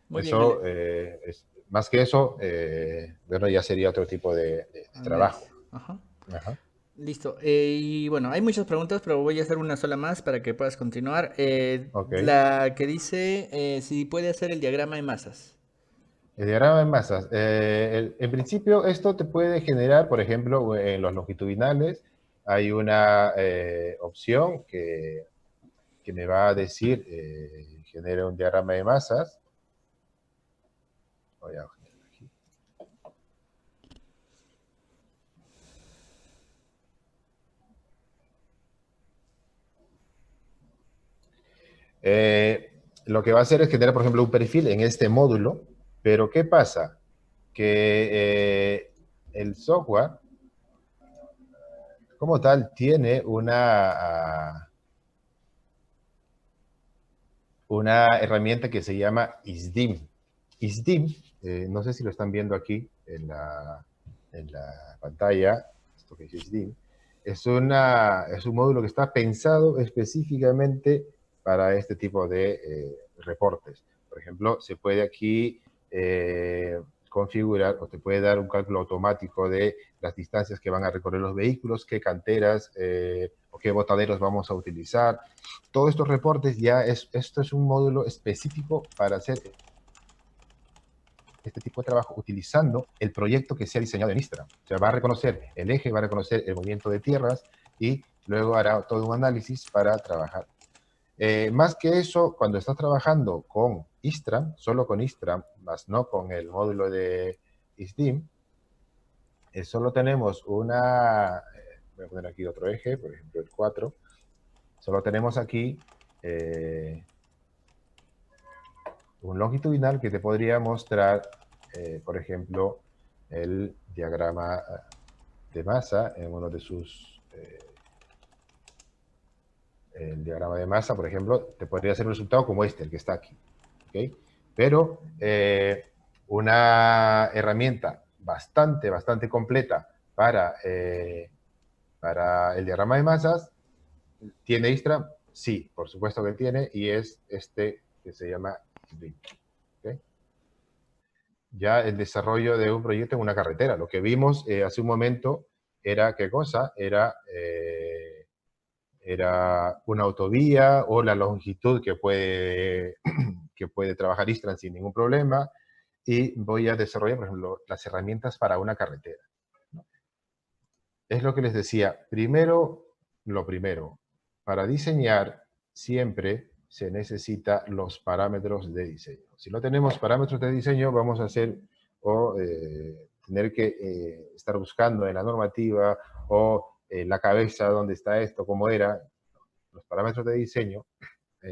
Muy bien, Eso, más que eso, bueno, ya sería otro tipo de análisis. trabajo. Ajá. Ajá. Listo. Y bueno, hay muchas preguntas, pero voy a hacer una sola más para que puedas continuar. Ok. La que dice si puede hacer el diagrama de masas. El diagrama de masas. En principio, esto te puede generar, por ejemplo, en los longitudinales, hay una opción que me va a decir, genera un diagrama de masas. Voy a generar aquí. Lo que va a hacer es generar, por ejemplo, un perfil en este módulo, pero ¿qué pasa? Que el software, como tal, tiene una herramienta que se llama ISDIM. ISDIM, no sé si lo están viendo aquí en la pantalla, esto que es ISDIM, es un módulo que está pensado específicamente para este tipo de reportes. Por ejemplo, se puede aquí configurar o te puede dar un cálculo automático de las distancias que van a recorrer los vehículos, qué canteras o qué botaderos vamos a utilizar. Todos estos reportes esto es un módulo específico para hacer este tipo de trabajo utilizando el proyecto que se ha diseñado en Istra. O sea, va a reconocer el eje, va a reconocer el movimiento de tierras y luego hará todo un análisis para trabajar. Más que eso, cuando estás trabajando con Istra, solo con Istra, más no con el módulo de ISDIM, solo tenemos voy a poner aquí otro eje, por ejemplo el 4, solo tenemos aquí un longitudinal que te podría mostrar, por ejemplo, el diagrama de masa en uno de sus... el diagrama de masa, por ejemplo, te podría ser un resultado como este, el que está aquí. ¿Okay? Pero una herramienta bastante completa para el diagrama de masas, ¿tiene Istra? Sí, por supuesto que tiene, y es este que se llama SBIM. ¿Okay? Ya el desarrollo de un proyecto en una carretera. Lo que vimos hace un momento era, ¿qué cosa? Era una autovía o la longitud que puede trabajar Istran sin ningún problema, y voy a desarrollar, por ejemplo, las herramientas para una carretera. Es lo que les decía, lo primero, para diseñar siempre se necesita los parámetros de diseño. Si no tenemos parámetros de diseño, vamos a tener que estar buscando en la normativa o en la cabeza dónde está esto, cómo era. Los parámetros de diseño,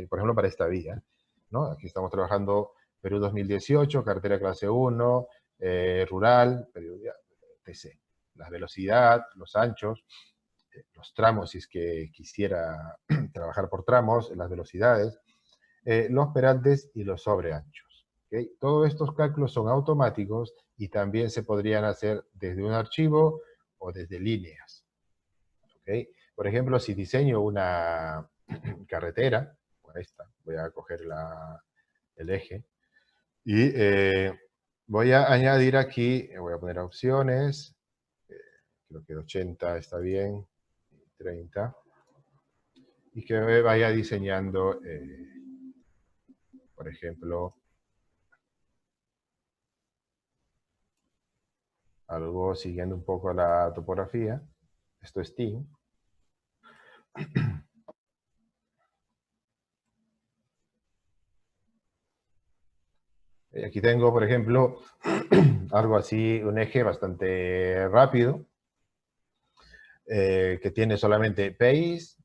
por ejemplo, para esta vía, ¿no? Aquí estamos trabajando Perú 2018, carretera clase 1, rural, etc. La velocidad, los anchos, los tramos, si es que quisiera trabajar por tramos, las velocidades, los perantes y los sobreanchos. ¿Okay? Todos estos cálculos son automáticos y también se podrían hacer desde un archivo o desde líneas. ¿Okay? Por ejemplo, si diseño una carretera, por esta, voy a coger el eje, y voy a añadir aquí, voy a poner opciones, creo que 80 está bien, 30, y que me vaya diseñando, por ejemplo, algo siguiendo un poco la topografía. Esto es TIM. Aquí tengo, por ejemplo, algo así, un eje bastante rápido, que tiene solamente PIs,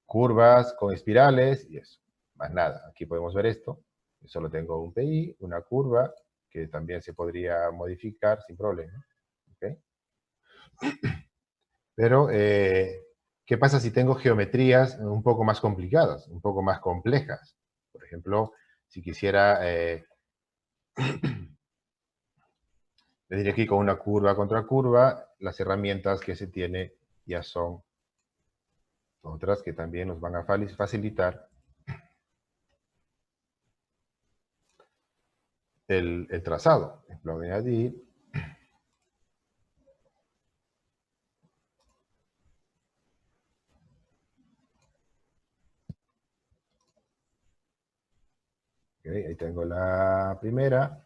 curvas con espirales y eso. Más nada. Aquí podemos ver esto. Yo solo tengo un PI, una curva, que también se podría modificar sin problema. ¿Okay? Pero, ¿qué pasa si tengo geometrías un poco más complicadas, un poco más complejas? Por ejemplo, si quisiera Es decir, aquí con una curva contra curva, las herramientas que se tiene ya son otras que también nos van a facilitar el trazado. Por ejemplo, voy a añadir. Ok, ahí tengo la primera.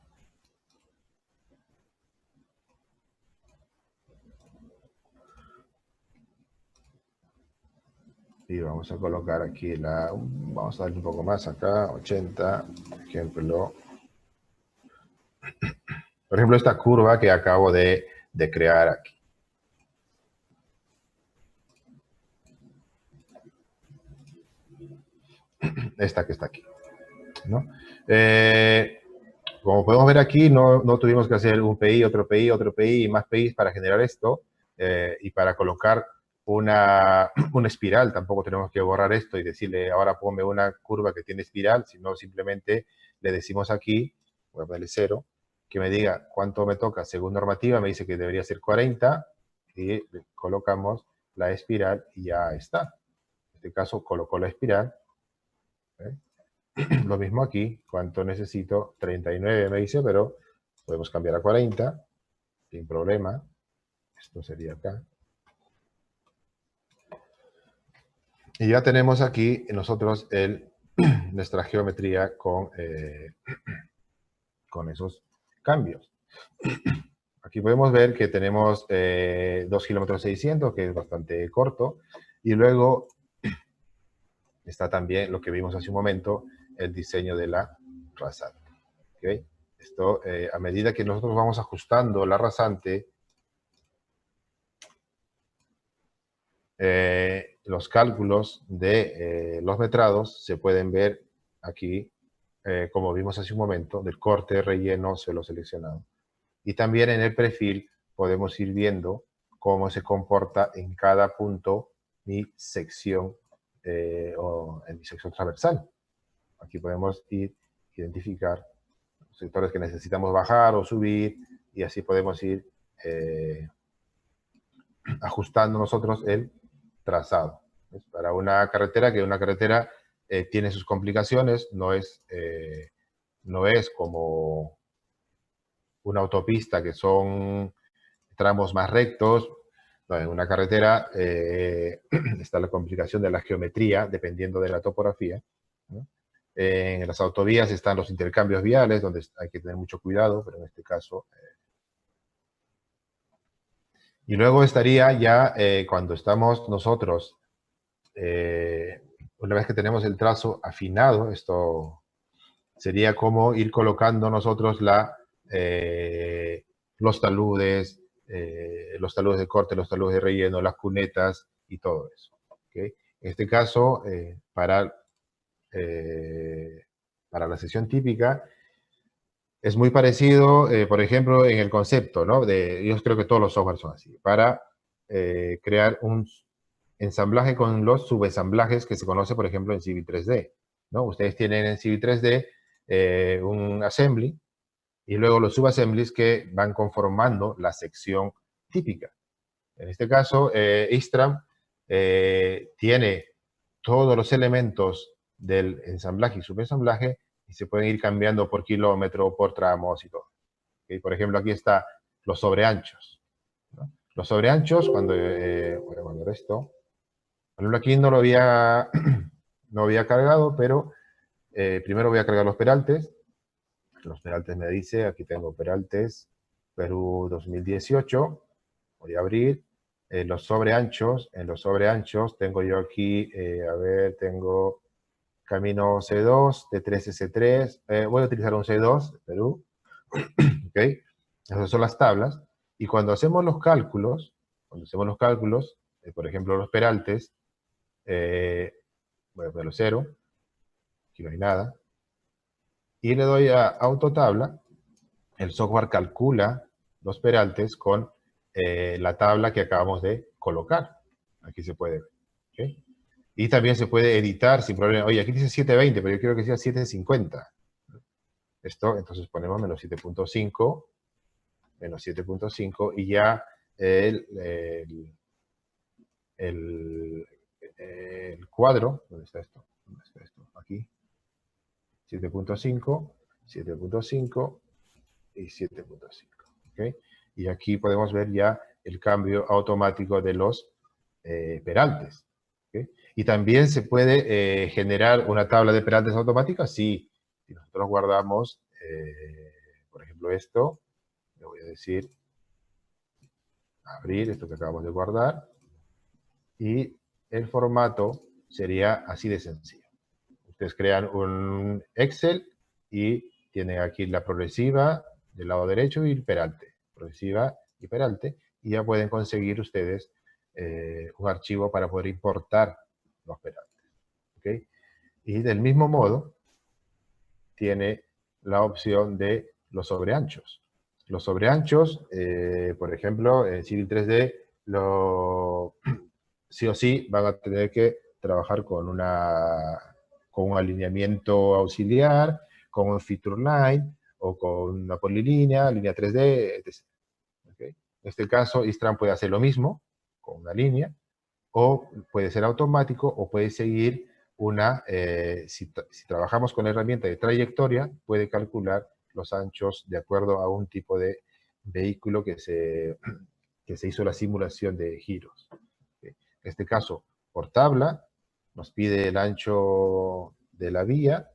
Y vamos a colocar aquí vamos a darle un poco más acá, 80, por ejemplo. Por ejemplo, esta curva que acabo de crear aquí. Esta que está aquí, ¿no? Como podemos ver aquí, no tuvimos que hacer un PI, otro PI, otro PI y más PIs para generar esto. Y para colocar una espiral, tampoco tenemos que borrar esto y decirle, ahora ponme una curva que tiene espiral, sino simplemente le decimos aquí, voy a ponerle 0, que me diga cuánto me toca según normativa, me dice que debería ser 40, y le colocamos la espiral y ya está. En este caso colocó la espiral. ¿Eh? Lo mismo aquí, cuánto necesito, 39 me dice, pero podemos cambiar a 40, sin problema. Esto sería acá. Y ya tenemos aquí nosotros nuestra geometría con esos cambios. Aquí podemos ver que tenemos 2 kilómetros 600, que es bastante corto. Y luego está también lo que vimos hace un momento, el diseño de la rasante. ¿Okay? Esto, a medida que nosotros vamos ajustando la rasante, los cálculos de los metrados se pueden ver aquí, como vimos hace un momento, del corte, relleno, suelo seleccionado. Y también en el perfil podemos ir viendo cómo se comporta en cada punto mi sección o en mi sección transversal. Aquí podemos identificar los sectores que necesitamos bajar o subir y así podemos ir ajustando nosotros el trazado. ¿Ves? Para una carretera, que una carretera tiene sus complicaciones, no es como una autopista que son tramos más rectos. No, en una carretera está la complicación de la geometría, dependiendo de la topografía, ¿no? En las autovías están los intercambios viales, donde hay que tener mucho cuidado, pero en este caso... Y luego estaría ya cuando estamos nosotros, una vez que tenemos el trazo afinado, esto sería como ir colocando nosotros los taludes de corte, los taludes de relleno, las cunetas y todo eso. ¿Okay? En este caso, para la sesión típica, es muy parecido, por ejemplo, en el concepto, ¿no? Yo creo que todos los softwares son así. Para crear un ensamblaje con los subensamblajes que se conoce, por ejemplo, en Civil 3D, ¿no? Ustedes tienen en Civil 3D un assembly y luego los subassemblies que van conformando la sección típica. En este caso, Istram tiene todos los elementos del ensamblaje y subensamblaje y se pueden ir cambiando por kilómetro, por tramos y todo. ¿Okay? Por ejemplo, aquí está los sobreanchos, ¿no? Los sobreanchos, cuando voy a mandar esto, por ejemplo, aquí no lo había, no había cargado, pero primero voy a cargar los peraltes. Los peraltes me dice, aquí tengo peraltes, Perú 2018. Voy a abrir los sobreanchos. En los sobreanchos tengo yo aquí, a ver, tengo camino C2, T3, S3. Voy a utilizar un C2 de Perú. ¿Ok? Esas son las tablas. Y cuando hacemos los cálculos, por ejemplo, los peraltes, voy a ponerlo 0. Aquí no hay nada. Y le doy a autotabla. El software calcula los peraltes con la tabla que acabamos de colocar. Aquí se puede ver. ¿Okay? Y también se puede editar sin problema. Oye, aquí dice 720, pero yo quiero que sea 750. Esto, entonces ponemos menos 7.5. menos 7.5, y ya el cuadro, ¿dónde está esto? ¿Dónde está esto? Aquí. 7.5, 7.5 y 7.5. ¿Okay? Y aquí podemos ver ya el cambio automático de los peraltes. ¿Okay? Y también se puede generar una tabla de peraltes automática si nosotros guardamos, por ejemplo, esto. Le voy a decir, abrir esto que acabamos de guardar. Y el formato sería así de sencillo. Ustedes crean un Excel y tienen aquí la progresiva del lado derecho y el peralte. Progresiva y peralte. Y ya pueden conseguir ustedes un archivo para poder importar los peraltes. ¿Okay? Y del mismo modo, tiene la opción de los sobreanchos. Los sobreanchos, por ejemplo, en Civil 3D, sí o sí van a tener que trabajar con un alineamiento auxiliar, con un feature line, o con una polilínea, línea 3D, etc. ¿Okay? En este caso, Istran puede hacer lo mismo, con una línea, o puede ser automático, o puede seguir si trabajamos con la herramienta de trayectoria, puede calcular los anchos de acuerdo a un tipo de vehículo que se hizo la simulación de giros. En este caso, por tabla, nos pide el ancho de la vía.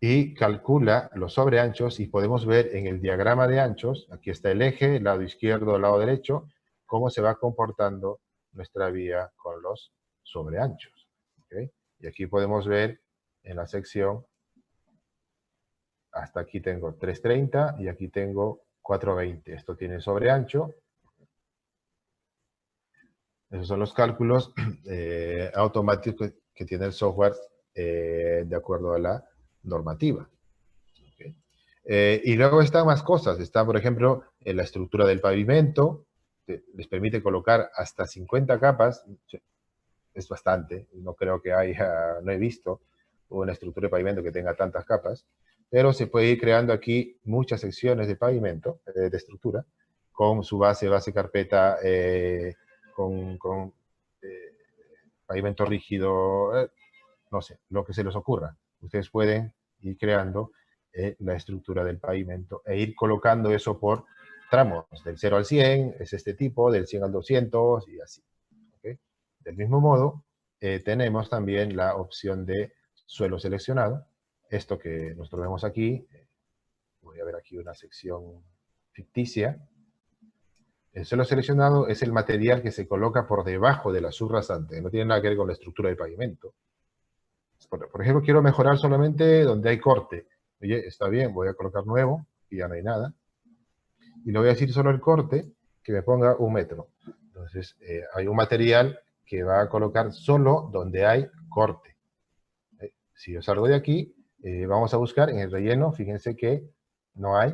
Y calcula los sobreanchos, y podemos ver en el diagrama de anchos, aquí está el eje, el lado izquierdo, el lado derecho, cómo se va comportando nuestra vía con los sobreanchos. ¿Okay? Y aquí podemos ver en la sección, hasta aquí tengo 330 y aquí tengo 420. Esto tiene sobreancho. Esos son los cálculos automáticos que tiene el software de acuerdo a la normativa. ¿Okay? Y luego están más cosas. Está, por ejemplo, la estructura del pavimento. Les permite colocar hasta 50 capas. Es bastante. No creo que no he visto una estructura de pavimento que tenga tantas capas. Pero se puede ir creando aquí muchas secciones de pavimento, de estructura, con su base carpeta, con pavimento rígido, no sé, lo que se les ocurra. Ustedes pueden ir creando la estructura del pavimento e ir colocando eso por tramos, del 0 al 100, es este tipo, del 100 al 200 y así. ¿Okay? Del mismo modo, tenemos también la opción de suelo seleccionado. Esto que nosotros vemos aquí, voy a ver aquí una sección ficticia. El suelo seleccionado es el material que se coloca por debajo de la subrasante, no tiene nada que ver con la estructura del pavimento. Por ejemplo, quiero mejorar solamente donde hay corte. Oye, está bien, voy a colocar nuevo, y ya no hay nada. Y le voy a decir solo el corte, que me ponga 1 metro. Entonces, hay un material que va a colocar solo donde hay corte. Si yo salgo de aquí, vamos a buscar en el relleno, fíjense que no hay,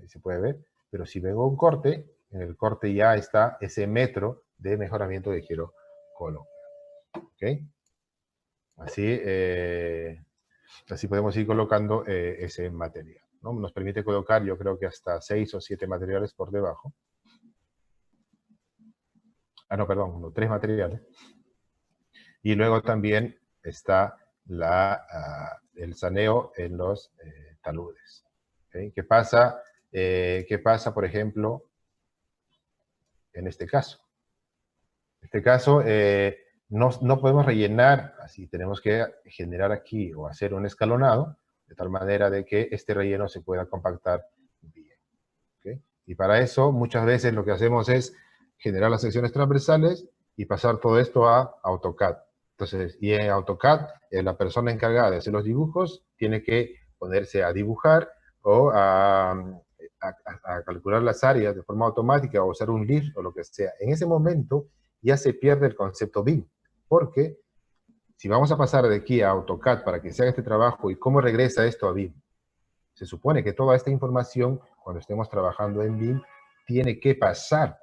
se puede ver, pero si vengo a un corte, en el corte ya está ese metro de mejoramiento de giro columna. ¿Ok? Así podemos ir colocando ese material, ¿no? Nos permite colocar, yo creo que hasta 6 o 7 materiales por debajo. No, perdón, 3 materiales. Y luego también está el saneo en los taludes. ¿Okay? ¿Qué pasa, por ejemplo, en este caso? En este caso, no podemos rellenar, así tenemos que generar aquí o hacer un escalonado, de tal manera de que este relleno se pueda compactar bien. ¿Okay? Y para eso, muchas veces lo que hacemos es generar las secciones transversales y pasar todo esto a AutoCAD. Entonces, y en AutoCAD, la persona encargada de hacer los dibujos tiene que ponerse a dibujar o a calcular las áreas de forma automática o usar un lift o lo que sea. En ese momento ya se pierde el concepto BIM, porque si vamos a pasar de aquí a AutoCAD para que se haga este trabajo y cómo regresa esto a BIM, se supone que toda esta información, cuando estemos trabajando en BIM, tiene que pasar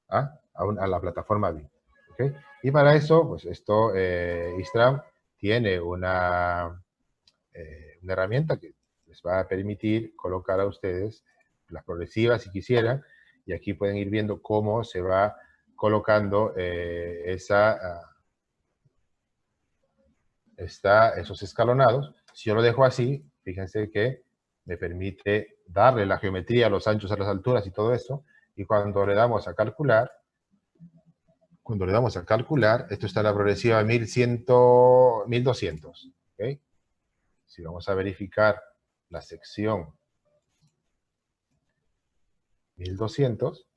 a la plataforma BIM. ¿Okay? Y para eso, pues esto, Istran tiene una herramienta que les va a permitir colocar a ustedes las progresivas si quisieran, y aquí pueden ir viendo cómo se va colocando esos escalonados. Si yo lo dejo así, fíjense que me permite darle la geometría a los anchos, a las alturas y todo eso, y cuando le damos a calcular, esto está en la progresiva 1100, 1200, ¿ok? Si vamos a verificar la sección 1200,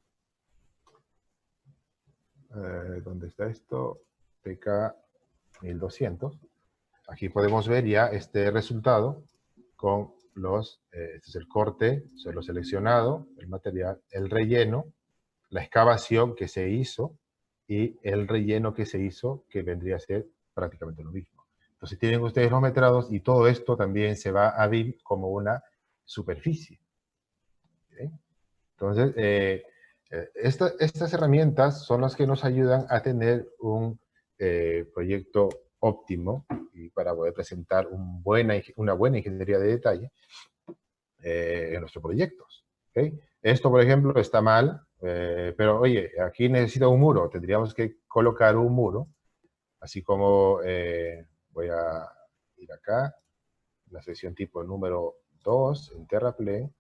¿dónde está esto? PK 1200. Aquí podemos ver ya este resultado con este es el corte, lo seleccionado, el material, el relleno, la excavación que se hizo y el relleno que se hizo, que vendría a ser prácticamente lo mismo. Entonces tienen ustedes los metrados y todo esto también se va a ver como una superficie. ¿Okay? Entonces, estas herramientas son las que nos ayudan a tener un proyecto óptimo y para poder presentar una buena ingeniería de detalle en nuestros proyectos. ¿Okay? Esto, por ejemplo, está mal, pero oye, aquí necesito un muro. Tendríamos que colocar un muro, así como voy a ir acá, la sección tipo número 2, en Terraplane.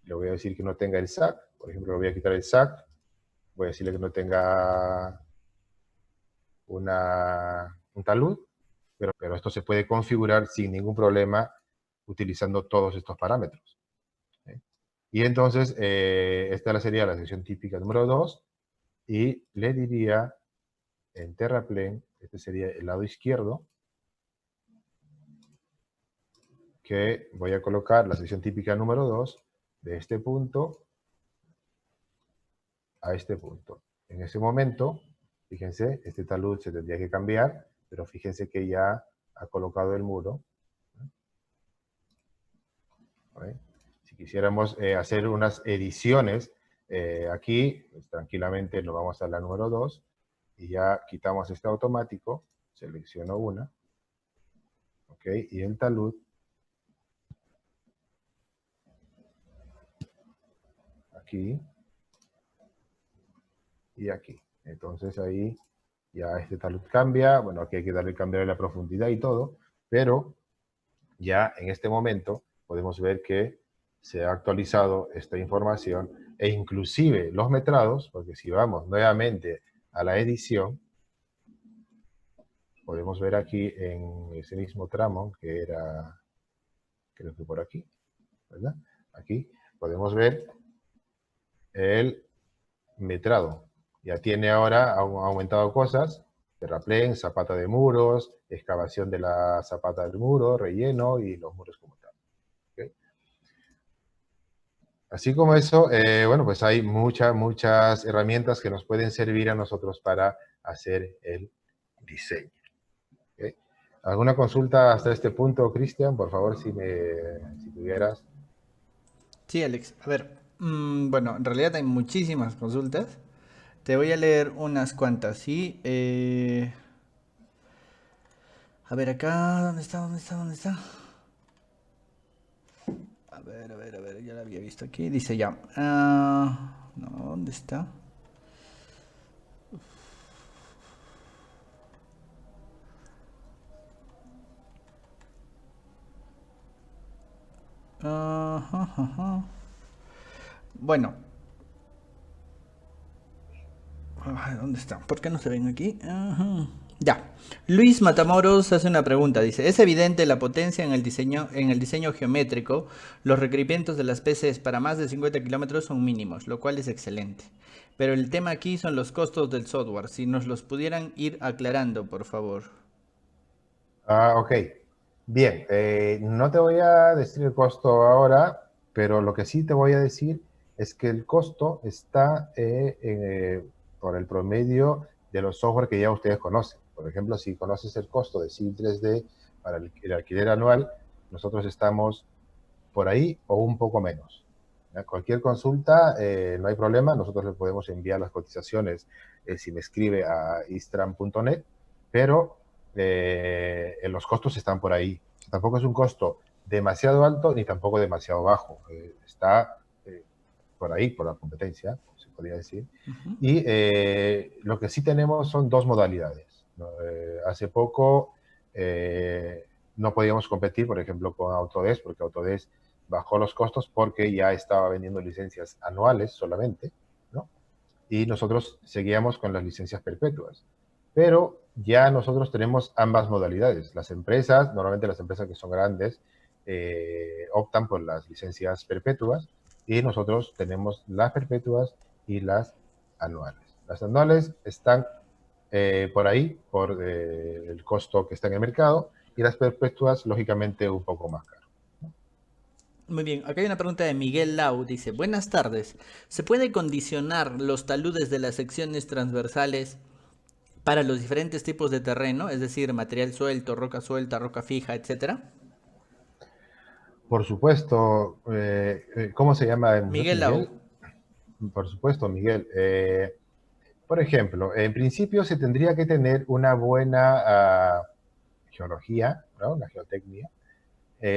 Le voy a decir que no tenga el SAC. Por ejemplo, le voy a quitar el SAC. Voy a decirle que no tenga un talud, pero esto se puede configurar sin ningún problema utilizando todos estos parámetros. ¿Sí? Y entonces, esta sería la sección típica número 2, y le diría en Terraplane, este sería el lado izquierdo, que voy a colocar la sección típica número 2 de este punto a este punto. En ese momento, fíjense, este talud se tendría que cambiar, pero fíjense que ya ha colocado el muro. ¿Vale? Si quisiéramos hacer unas ediciones, aquí pues, tranquilamente nos vamos a la número 2 y ya quitamos este automático, selecciono una, ¿ok? Y el talud, aquí y aquí. Entonces ahí ya este talud cambia, bueno, aquí hay que darle cambiar de la profundidad y todo, pero ya en este momento podemos ver que se ha actualizado esta información e inclusive los metrados, porque si vamos nuevamente a la edición, podemos ver aquí en ese mismo tramo, que era, creo que por aquí, ¿verdad? Aquí podemos ver el metrado. Ya tiene ahora, ha aumentado cosas, terraplén, zapata de muros, excavación de la zapata del muro, relleno y los muros como tal. ¿Okay? Así como eso, bueno, pues hay muchas herramientas que nos pueden servir a nosotros para hacer el diseño. ¿Okay? ¿Alguna consulta hasta este punto, Cristian? Por favor, si tuvieras. Sí, Alex. A ver, bueno, en realidad hay muchísimas consultas. Te voy a leer unas cuantas, ¿sí? A ver, acá, ¿dónde está? ¿Dónde está? ¿Dónde está? A ver, ya la había visto aquí. Dice ya. No, ¿dónde está? Bueno. ¿Dónde está? ¿Por qué no se ven aquí? Ya. Luis Matamoros hace una pregunta. Dice, es evidente la potencia en el diseño geométrico. Los requerimientos de las PCs para más de 50 kilómetros son mínimos, lo cual es excelente. Pero el tema aquí son los costos del software. Si nos los pudieran ir aclarando, por favor. Ok. Bien, no te voy a decir el costo ahora, pero lo que sí te voy a decir es que el costo está por el promedio de los software que ya ustedes conocen. Por ejemplo, si conoces el costo de Civil 3D para el alquiler anual, nosotros estamos por ahí o un poco menos. ¿Ya? Cualquier consulta, no hay problema, nosotros le podemos enviar las cotizaciones si me escribe a istram.net, pero los costos están por ahí. Tampoco es un costo demasiado alto ni tampoco demasiado bajo. Está por ahí, por la competencia, se podría decir. Ujú. Y lo que sí tenemos son dos modalidades, ¿no? Hace poco no podíamos competir, por ejemplo, con Autodesk, porque Autodesk bajó los costos porque ya estaba vendiendo licencias anuales solamente, ¿no? Y nosotros seguíamos con las licencias perpetuas. Pero ya nosotros tenemos ambas modalidades. Las empresas, normalmente las empresas que son grandes, optan por las licencias perpetuas y nosotros tenemos las perpetuas y las anuales. Las anuales están por ahí, por el costo que está en el mercado, y las perpetuas, lógicamente, un poco más caro. Muy bien, acá hay una pregunta de Miguel Lau. Dice, buenas tardes. ¿Se puede condicionar los taludes de las secciones transversales para los diferentes tipos de terreno? Es decir, material suelto, roca fija, etcétera. Por supuesto, ¿cómo se llama el muchacho? Miguel Lau. Miguel. Por supuesto, Miguel. Por ejemplo, en principio se tendría que tener una buena geología, ¿no? Una geotecnia,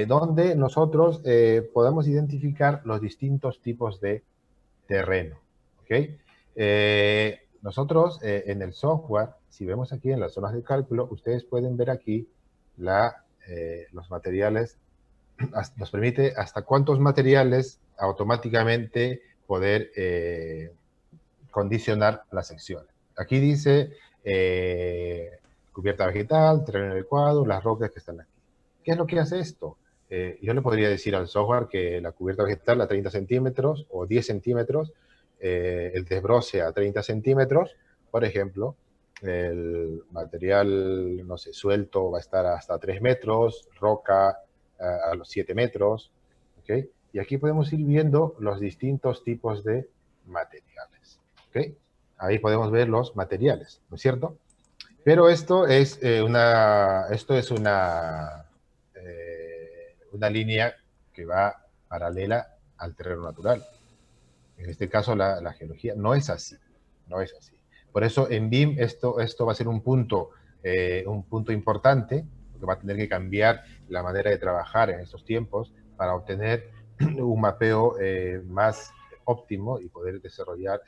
donde nosotros podamos identificar los distintos tipos de terreno. ¿Okay? Nosotros en el software, si vemos aquí en las zonas de cálculo, ustedes pueden ver aquí los materiales, nos permite hasta cuántos materiales automáticamente poder condicionar las secciones. Aquí dice cubierta vegetal, terreno adecuado, las rocas que están aquí. ¿Qué es lo que hace esto? Yo le podría decir al software que la cubierta vegetal a 30 centímetros o 10 centímetros, el desbroce a 30 centímetros, por ejemplo, el material, no sé, suelto va a estar hasta 3 metros, roca a los 7 metros, ¿ok? Y aquí podemos ir viendo los distintos tipos de materiales, ¿ok? Ahí podemos ver los materiales, ¿no es cierto? Pero esto es una línea que va paralela al terreno natural. En este caso, la geología no es así, no es así. Por eso en BIM esto va a ser un punto importante, porque va a tener que cambiar la manera de trabajar en estos tiempos para obtener un mapeo más óptimo y poder desarrollar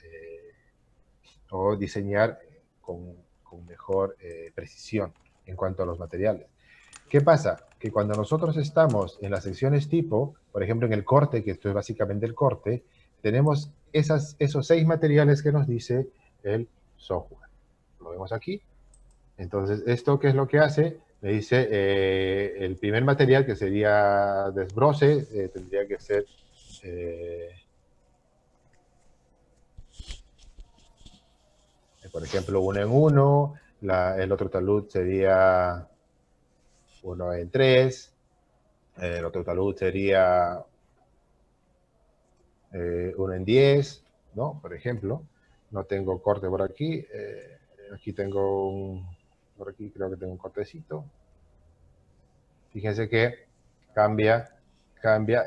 o diseñar con mejor precisión en cuanto a los materiales. ¿Qué pasa? Que cuando nosotros estamos en las secciones tipo, por ejemplo en el corte, que esto es básicamente el corte, tenemos esos 6 materiales que nos dice el software. Lo vemos aquí. Entonces, ¿esto qué es lo que hace? Me dice el primer material, que sería desbroce, tendría que ser por ejemplo 1 en 1, el otro talud sería 1 en 3, el otro talud sería 1 en 10, ¿no? Por ejemplo, no tengo corte por aquí, aquí tengo por aquí creo que tengo un cortecito. Fíjense que cambia,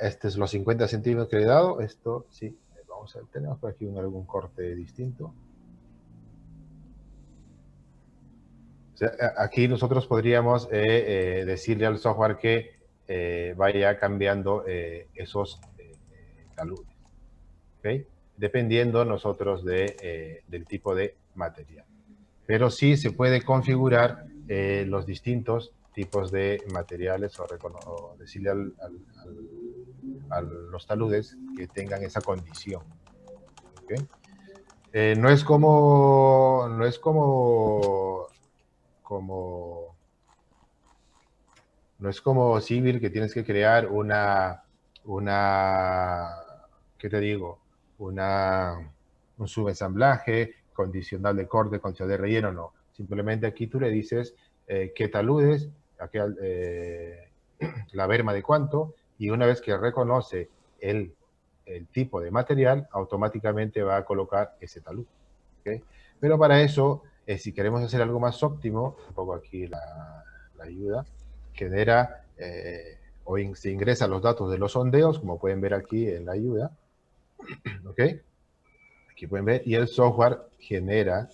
este es los 50 centímetros que le he dado, esto sí, vamos a ver, tenemos por aquí algún corte distinto. O sea, aquí nosotros podríamos decirle al software que vaya cambiando esos taludes, ¿okay? Dependiendo nosotros del tipo de material. Pero sí se puede configurar los distintos tipos de materiales o decirle a los taludes que tengan esa condición, ¿okay? No es como Civil, que tienes que crear ¿qué te digo? Un subensamblaje condicional de corte, condicional de relleno, no. Simplemente aquí tú le dices qué taludes, la berma de cuánto, y una vez que reconoce el tipo de material, automáticamente va a colocar ese talud, ¿okay? Pero para eso, si queremos hacer algo más óptimo, un poco aquí la ayuda, genera o se ingresa los datos de los sondeos, como pueden ver aquí en la ayuda, ¿ok? Aquí pueden ver, y el software genera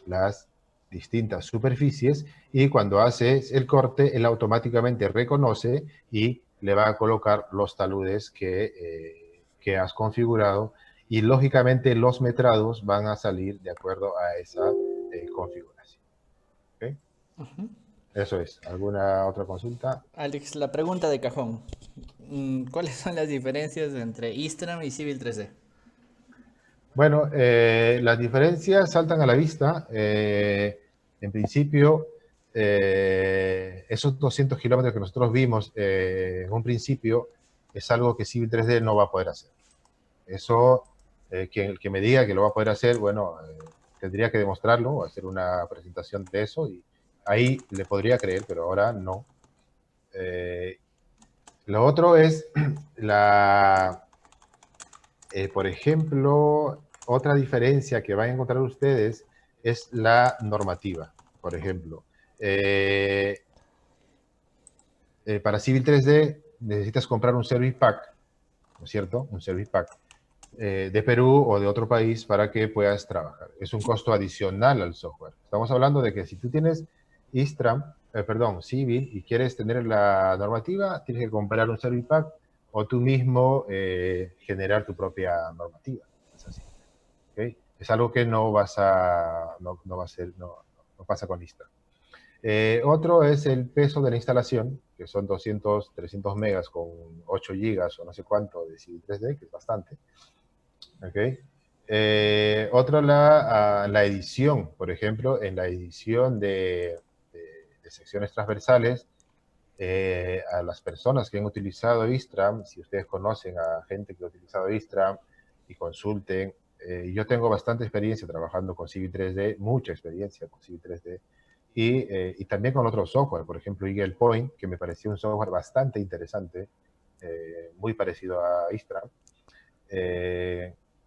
las distintas superficies y cuando haces el corte, él automáticamente reconoce y le va a colocar los taludes que has configurado y lógicamente los metrados van a salir de acuerdo a esa configuración. ¿Okay? Eso es. ¿Alguna otra consulta? Alex, la pregunta de cajón. ¿Cuáles son las diferencias entre Istram y Civil 3D? Bueno, las diferencias saltan a la vista. En principio, esos 200 kilómetros que nosotros vimos en un principio es algo que Civil 3D no va a poder hacer. Eso, el que me diga que lo va a poder hacer, bueno, tendría que demostrarlo o hacer una presentación de eso y ahí le podría creer, pero ahora no. Lo otro es por ejemplo, otra diferencia que van a encontrar ustedes es la normativa. Por ejemplo, para Civil 3D necesitas comprar un Service Pack, ¿no es cierto? Un Service Pack de Perú o de otro país para que puedas trabajar. Es un costo adicional al software. Estamos hablando de que si tú tienes Civil y quieres tener la normativa, tienes que comprar un Service Pack o tú mismo generar tu propia normativa. Es así. ¿Okay? Es algo que no pasa con Istram. Otro es el peso de la instalación, que son 200, 300 megas con 8 gigas o no sé cuánto de Civil 3D, que es bastante. ¿Okay? Otro, la edición, por ejemplo, en la edición de secciones transversales, a las personas que han utilizado Istram, si ustedes conocen a gente que ha utilizado Istram y consulten, yo tengo bastante experiencia trabajando con Civil 3D, mucha experiencia con Civil 3D, y también con otro software, por ejemplo, Eagle Point, que me pareció un software bastante interesante, muy parecido a Istram.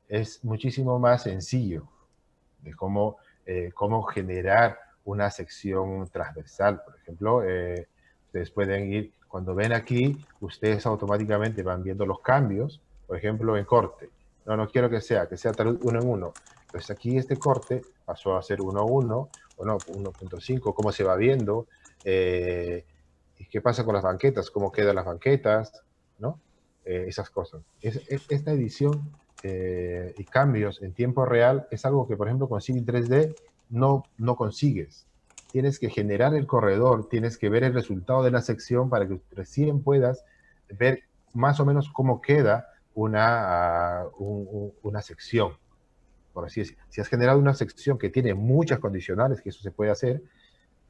Es muchísimo más sencillo de cómo generar una sección transversal. Por ejemplo, ustedes pueden ir, cuando ven aquí, ustedes automáticamente van viendo los cambios, por ejemplo, en corte. No quiero que sea tal uno en uno. Entonces aquí este corte pasó a ser 1.1, o no, 1.5, cómo se va viendo, y qué pasa con las banquetas, cómo quedan las banquetas, ¿no? Esas cosas. Esta edición y cambios en tiempo real es algo que, por ejemplo, con Civil 3D no consigues. Tienes que generar el corredor, tienes que ver el resultado de la sección para que recién puedas ver más o menos cómo queda una sección, por así decirlo. Si has generado una sección que tiene muchas condicionales, que eso se puede hacer,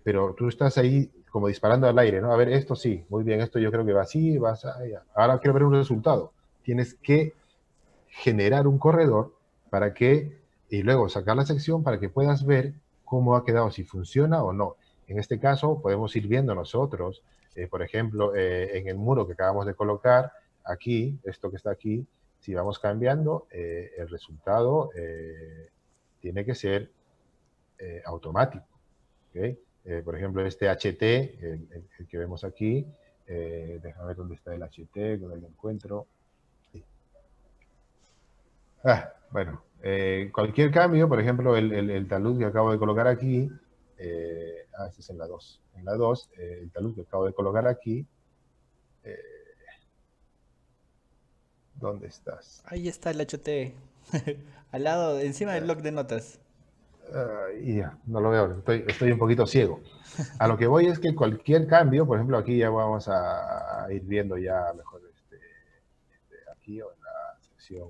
pero tú estás ahí como disparando al aire, ¿no? A ver, esto sí, muy bien, esto yo creo que va así, va así, ahora quiero ver un resultado. Tienes que generar un corredor para que, y luego sacar la sección para que puedas ver cómo ha quedado, si funciona o no. En este caso, podemos ir viendo nosotros, por ejemplo, en el muro que acabamos de colocar, aquí, esto que está aquí, si vamos cambiando, el resultado tiene que ser automático. ¿Okay? Por ejemplo, este HT, el que vemos aquí, déjame ver dónde está el HT, donde lo encuentro. Bueno, cualquier cambio, por ejemplo, el talud que acabo de colocar aquí, este es en la 2. En la 2, el talud que acabo de colocar aquí, ¿dónde estás? Ahí está el HT, al lado, encima del bloc de notas. Y ya, no lo veo, estoy un poquito ciego. A lo que voy es que cualquier cambio, por ejemplo, aquí ya vamos a ir viendo ya mejor aquí o en la sección.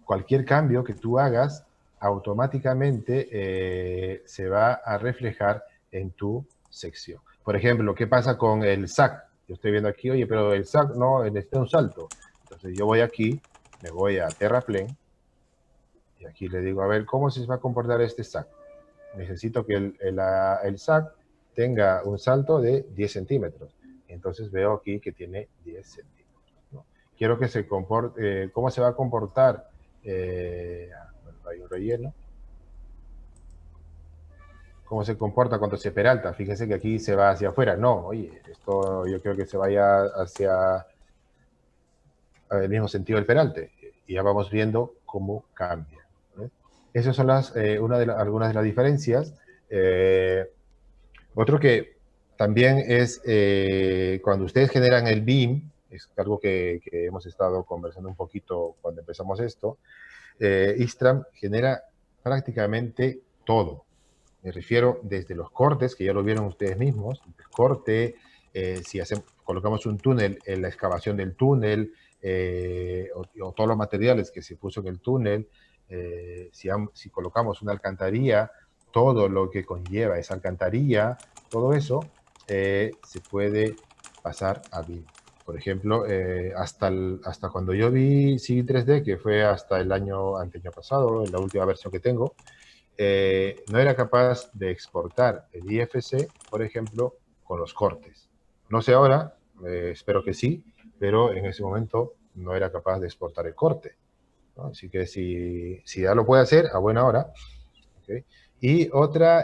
Cualquier cambio que tú hagas, automáticamente se va a reflejar en tu sección. Por ejemplo, ¿qué pasa con el SAC? Yo estoy viendo aquí, oye, pero el SAC no necesita un salto. Entonces yo voy aquí, me voy a Terraplane, y aquí le digo, a ver, ¿cómo se va a comportar este SAC? Necesito que el SAC tenga un salto de 10 centímetros. Entonces veo aquí que tiene 10 centímetros. ¿No? Quiero que se comporte, ¿cómo se va a comportar? Bueno, hay un relleno. ¿Cómo se comporta cuando se peralta? Fíjense que aquí se va hacia afuera. No, oye, esto yo creo que se vaya hacia el mismo sentido del peralte. Y ya vamos viendo cómo cambia. Esas son algunas de las diferencias. Otro que también es cuando ustedes generan el BIM, es algo que hemos estado conversando un poquito cuando empezamos esto, Istram genera prácticamente todo. Me refiero desde los cortes, que ya lo vieron ustedes mismos, el corte, si colocamos un túnel, en la excavación del túnel, o todos los materiales que se puso en el túnel, si colocamos una alcantarilla, todo lo que conlleva esa alcantarilla, todo eso se puede pasar a BIM. Por ejemplo, hasta cuando yo vi Civil 3D, que fue hasta el año pasado, en la última versión que tengo, no era capaz de exportar el IFC, por ejemplo, con los cortes. No sé ahora, espero que sí, pero en ese momento no era capaz de exportar el corte, ¿no? Así que si ya lo puede hacer, a buena hora. ¿Okay? Y otra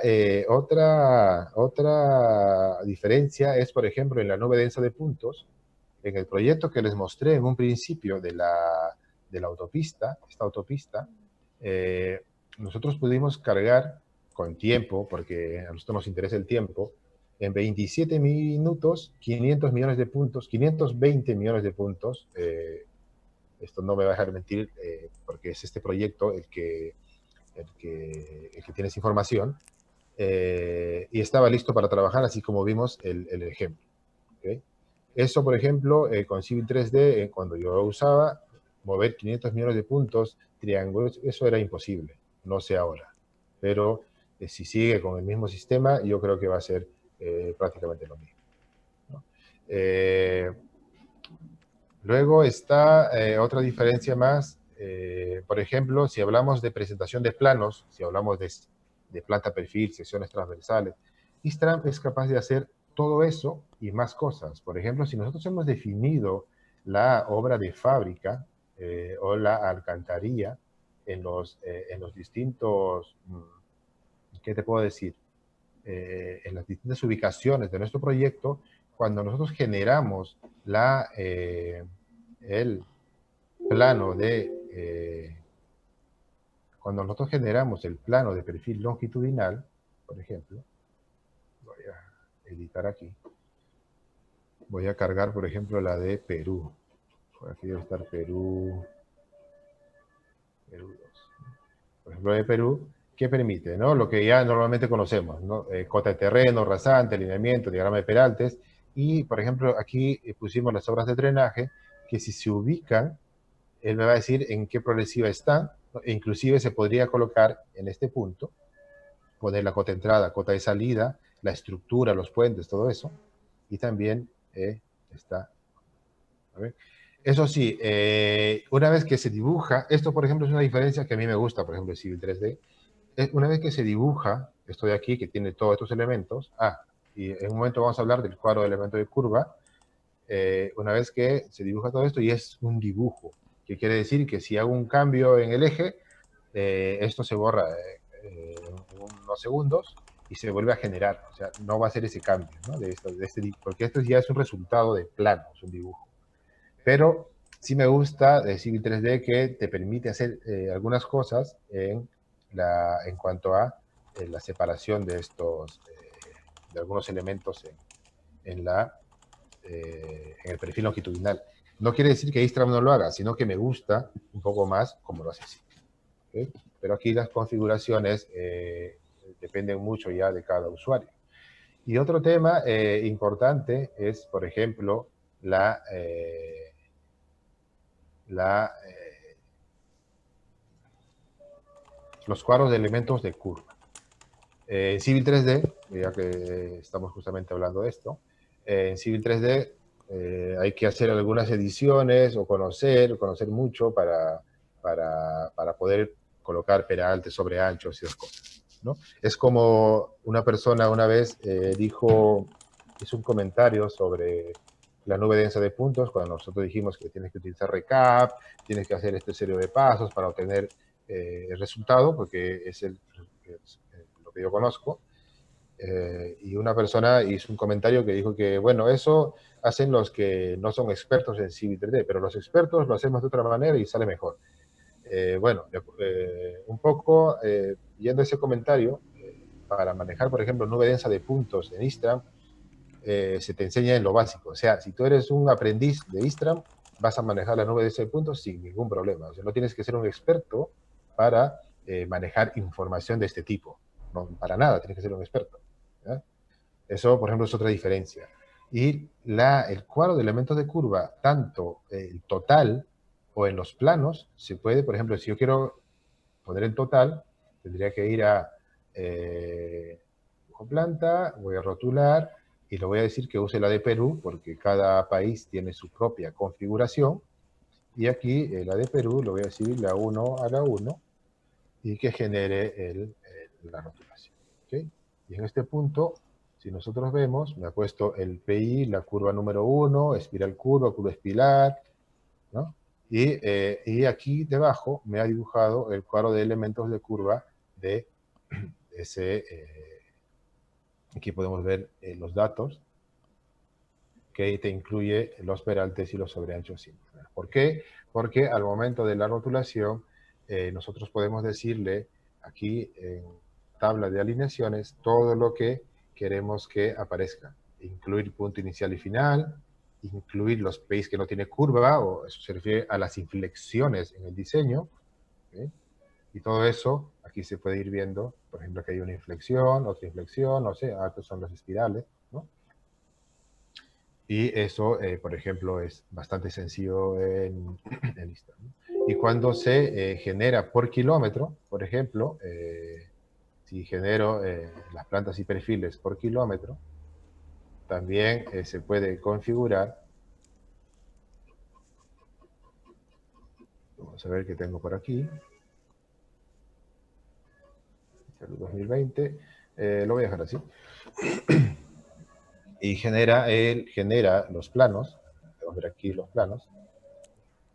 diferencia es, por ejemplo, en la nube densa de puntos. En el proyecto que les mostré en un principio de la autopista, esta autopista, nosotros pudimos cargar con tiempo, porque a nosotros nos interesa el tiempo, en 27 minutos, 500 millones de puntos, 520 millones de puntos. Esto no me va a dejar mentir, porque es este proyecto el que tiene esa información, y estaba listo para trabajar, así como vimos el ejemplo. ¿Okay? Eso, por ejemplo, con Civil 3D, cuando yo lo usaba, mover 500 millones de puntos, triángulos, eso era imposible. No sé ahora. Pero si sigue con el mismo sistema, yo creo que va a ser prácticamente lo mismo, ¿no? Luego está otra diferencia más. Por ejemplo, si hablamos de presentación de planos, si hablamos de planta perfil, secciones transversales, Istram es capaz de hacer todo eso y más cosas. Por ejemplo, si nosotros hemos definido la obra de fábrica o la alcantarilla en los distintos, ¿qué te puedo decir? En las distintas ubicaciones de nuestro proyecto, cuando nosotros generamos el plano cuando nosotros generamos el plano de perfil longitudinal, por ejemplo, voy a editar aquí, voy a cargar, por ejemplo, la de Perú. Por aquí debe estar Perú 2. Por ejemplo, de Perú, ¿qué permite? ¿No? Lo que ya normalmente conocemos, ¿no? Cota de terreno, rasante, alineamiento, diagrama de Peraltes. Y, por ejemplo, aquí pusimos las obras de drenaje, que si se ubican, él me va a decir en qué progresiva están, ¿no? E inclusive se podría colocar en este punto, poner la cota de entrada, cota de salida, la estructura, los puentes, todo eso. Y también está. A ver. Eso sí, una vez que se dibuja, esto por ejemplo es una diferencia que a mí me gusta, por ejemplo, en Civil 3D, una vez que se dibuja, esto de aquí, que tiene todos estos elementos, y en un momento vamos a hablar del cuadro de elemento de curva, una vez que se dibuja todo esto y es un dibujo, que quiere decir que si hago un cambio en el eje, esto se borra en unos segundos y se vuelve a generar, o sea, no va a ser ese cambio, ¿no? Porque esto ya es un resultado de plano, es un dibujo. Pero sí me gusta de Civil 3D que te permite hacer algunas cosas en cuanto a la separación de de algunos elementos en el perfil longitudinal. No quiere decir que Istram no lo haga, sino que me gusta un poco más como lo hace así. ¿Okay? Pero aquí las configuraciones dependen mucho ya de cada usuario. Y otro tema importante es, por ejemplo, los cuadros de elementos de curva. En Civil 3D, ya que estamos justamente hablando de esto, en Civil 3D hay que hacer algunas ediciones o conocer mucho para poder colocar peraltes sobre anchos y esas cosas, ¿no? Es como una persona una vez hizo un comentario sobre la nube densa de puntos, cuando nosotros dijimos que tienes que utilizar recap, tienes que hacer este serie de pasos para obtener el resultado, porque es lo que yo conozco. Y una persona hizo un comentario que dijo que, bueno, eso hacen los que no son expertos en Civil 3D, pero los expertos lo hacemos de otra manera y sale mejor. bueno, un poco yendo a ese comentario, para manejar, por ejemplo, nube densa de puntos en Istram, se te enseña en lo básico. O sea, si tú eres un aprendiz de Istram, vas a manejar la nube densa de puntos sin ningún problema. O sea, no tienes que ser un experto para manejar información de este tipo. No, para nada, tienes que ser un experto. ¿Ya? Eso, por ejemplo, es otra diferencia. Y el cuadro de elementos de curva, tanto el total o en los planos, se puede, por ejemplo, si yo quiero poner el total, tendría que ir a dibujo planta, voy a rotular y le voy a decir que use la de Perú porque cada país tiene su propia configuración. Y aquí la de Perú, le voy a decir la 1 a la 1 y que genere la rotulación. ¿Okay? Y en este punto, si nosotros vemos, me ha puesto el PI, la curva número 1, espiral curva espiral, ¿no? Y aquí debajo me ha dibujado el cuadro de elementos de curva de ese. Aquí podemos ver los datos que te incluye los peraltes y los sobreanchos simples. ¿Por qué? Porque al momento de la rotulación, nosotros podemos decirle aquí en tabla de alineaciones todo lo que queremos que aparezca. Incluir punto inicial y final, incluir los PIs que no tiene curva, o eso se refiere a las inflexiones en el diseño. ¿Okay? Y todo eso, aquí se puede ir viendo, por ejemplo, que hay una inflexión, otra inflexión, no sé, estos son las espirales, ¿no? Y eso, por ejemplo, es bastante sencillo en Instagram. Y cuando se genera por kilómetro, por ejemplo, si genero las plantas y perfiles por kilómetro, también se puede configurar. Vamos a ver qué tengo por aquí. El 2020. Lo voy a dejar así. Y genera los planos. Vamos a ver aquí los planos.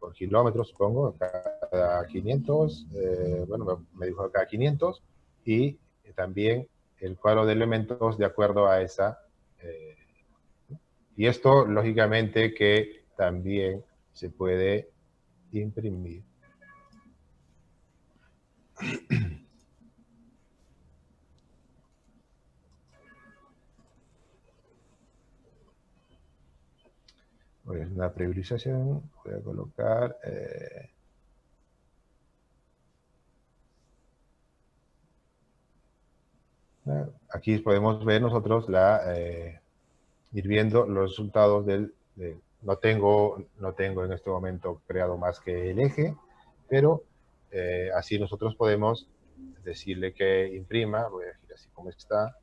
Por kilómetros, supongo, cada 500. Bueno, me dijo cada 500. Y también el cuadro de elementos de acuerdo a esa. Y esto, lógicamente, que también se puede imprimir. Voy a hacer una priorización, voy a colocar aquí podemos ver nosotros ir viendo los resultados no tengo en este momento creado más que el eje, pero así nosotros podemos decirle que imprima, voy a decir así como está.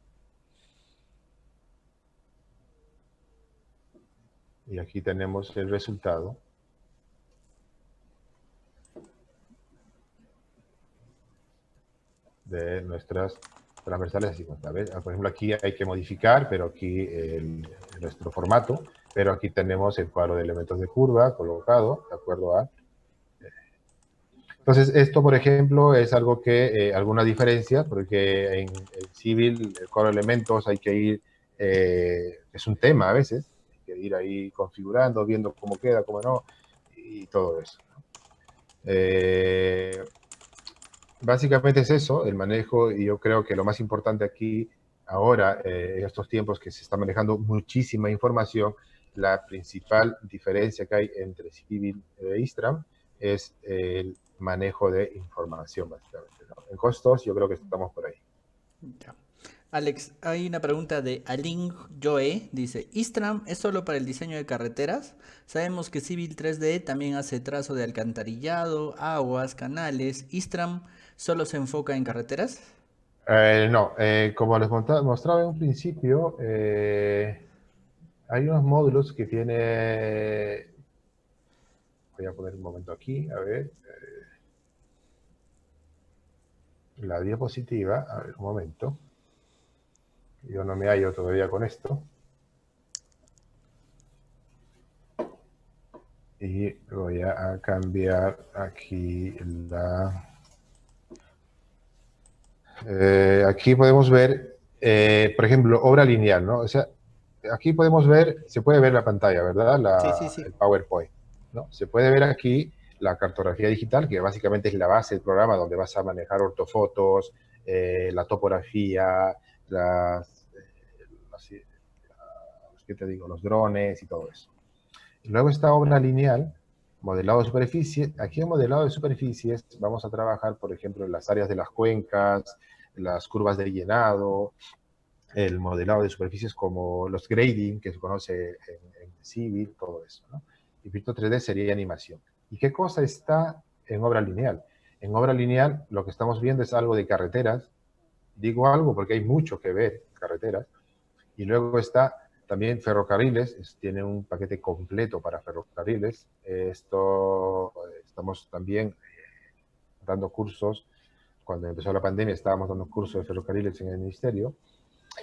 Y aquí tenemos el resultado. De nuestras transversales así. Por ejemplo, aquí hay que modificar, pero aquí nuestro formato, pero aquí tenemos el cuadro de elementos de curva colocado, de acuerdo a... Entonces, esto, por ejemplo, es algo que, alguna diferencia, porque en Civil, el cuadro de elementos hay que ir, es un tema a veces, hay que ir ahí configurando, viendo cómo queda, cómo no, y todo eso. Básicamente es eso, el manejo, y yo creo que lo más importante aquí, ahora, en estos tiempos que se está manejando muchísima información, la principal diferencia que hay entre Civil e Istram es el manejo de información, básicamente, ¿no? En costos, yo creo que estamos por ahí. Ya. Alex, hay una pregunta de Aling Joe. Dice, ¿Istram es solo para el diseño de carreteras? Sabemos que Civil 3D también hace trazo de alcantarillado, aguas, canales. ¿Istram solo se enfoca en carreteras? No, como les mostraba en un principio, hay unos módulos que tiene... Voy a poner un momento aquí, a ver. La diapositiva, a ver, un momento. Yo no me hallo todavía con esto. Y voy a cambiar aquí la... aquí podemos ver, por ejemplo, obra lineal, ¿no? O sea, aquí podemos ver, se puede ver la pantalla, ¿verdad? Sí, sí, sí. El PowerPoint, ¿no? Se puede ver aquí la cartografía digital, que básicamente es la base del programa donde vas a manejar ortofotos, la topografía, ¿qué te digo? Los drones y todo eso. Y luego está obra lineal, modelado de superficie. Aquí en modelado de superficies vamos a trabajar, por ejemplo, en las áreas de las cuencas, las curvas de llenado, el modelado de superficies como los grading, que se conoce en Civil, todo eso, ¿no? Y Virtual 3D sería animación. ¿Y qué cosa está en obra lineal? En obra lineal lo que estamos viendo es algo de carreteras. Digo algo porque hay mucho que ver, carreteras. Y luego está también ferrocarriles, tiene un paquete completo para ferrocarriles. Estamos también dando cursos. Cuando empezó la pandemia estábamos dando cursos de ferrocarriles en el ministerio.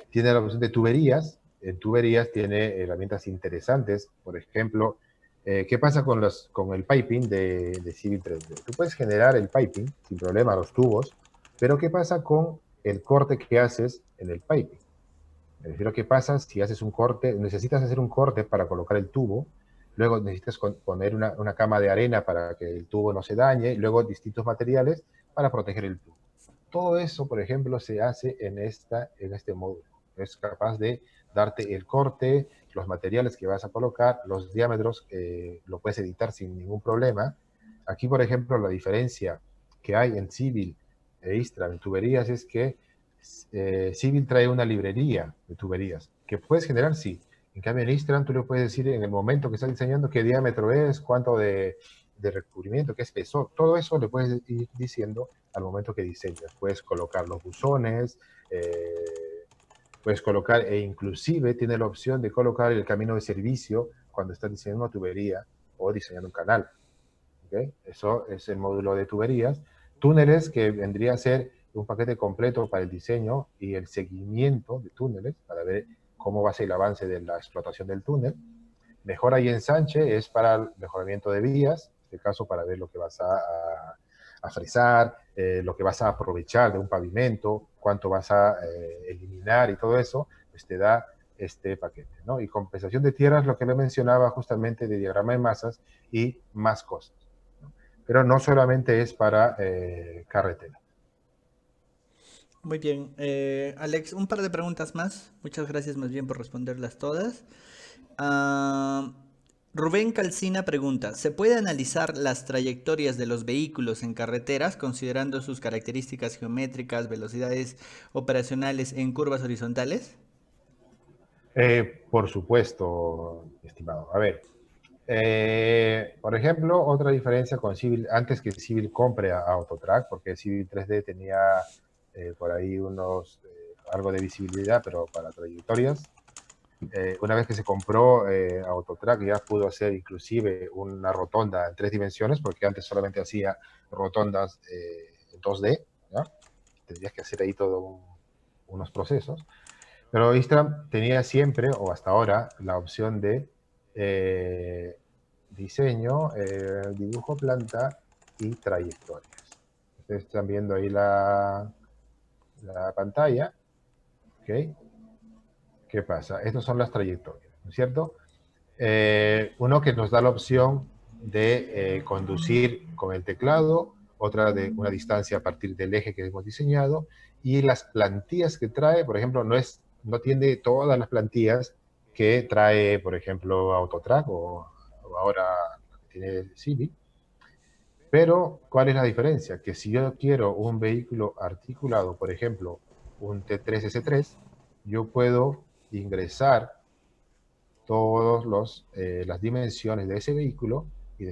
Tiene la opción de tuberías. En tuberías tiene herramientas interesantes. Por ejemplo, ¿qué pasa con el piping de Civil 3D? Tú puedes generar el piping sin problema, los tubos, pero ¿qué pasa con el corte que haces en el piping? Me refiero a qué pasa si haces un corte, necesitas hacer un corte para colocar el tubo, luego necesitas poner una cama de arena para que el tubo no se dañe, luego distintos materiales para proteger el tubo. Todo eso, por ejemplo, se hace en este módulo. Es capaz de darte el corte, los materiales que vas a colocar, los diámetros, lo puedes editar sin ningún problema. Aquí, por ejemplo, la diferencia que hay en Civil e Istram en tuberías es que Civil trae una librería de tuberías que puedes generar, sí. En cambio, en Istram tú le puedes decir en el momento que estás diseñando qué diámetro es, cuánto de recubrimiento, qué espesor. Todo eso le puedes ir diciendo al momento que diseñas. Puedes colocar los buzones, puedes colocar, e inclusive tiene la opción de colocar el camino de servicio cuando estás diseñando una tubería o diseñando un canal. ¿Okay? Eso es el módulo de tuberías. Túneles, que vendría a ser un paquete completo para el diseño y el seguimiento de túneles, para ver cómo va a ser el avance de la explotación del túnel. Mejora y ensanche es para el mejoramiento de vías, en este caso para ver lo que vas a fresar, lo que vas a aprovechar de un pavimento, cuánto vas a eliminar y todo eso, pues te da este paquete, ¿no? Y compensación de tierras, lo que le mencionaba justamente de diagrama de masas y más cosas, ¿no? Pero no solamente es para carretera. Muy bien. Alex, un par de preguntas más. Muchas gracias más bien por responderlas todas. Ah, Rubén Calcina pregunta, ¿se puede analizar las trayectorias de los vehículos en carreteras considerando sus características geométricas, velocidades operacionales en curvas horizontales? Por supuesto, estimado. A ver, por ejemplo, otra diferencia con Civil, antes que Civil compre a Autotrack, porque Civil 3D tenía por ahí algo de visibilidad, pero para trayectorias. Una vez que se compró Autotrack, ya pudo hacer inclusive una rotonda en 3 dimensiones, porque antes solamente hacía rotondas en 2D, ¿no? Tendrías que hacer ahí todos unos procesos. Pero Istram tenía siempre, o hasta ahora, la opción de diseño, dibujo, planta y trayectorias. Ustedes están viendo ahí la pantalla. ¿Ok? ¿Qué pasa? Estas son las trayectorias, ¿no es cierto? Uno que nos da la opción de conducir con el teclado, otra de una distancia a partir del eje que hemos diseñado, y las plantillas que trae, por ejemplo, no tiene todas las plantillas que trae, por ejemplo, Autotrack o ahora tiene Civil. Pero, ¿cuál es la diferencia? Que si yo quiero un vehículo articulado, por ejemplo, un T3S3, yo puedo ingresar todas las dimensiones de ese vehículo y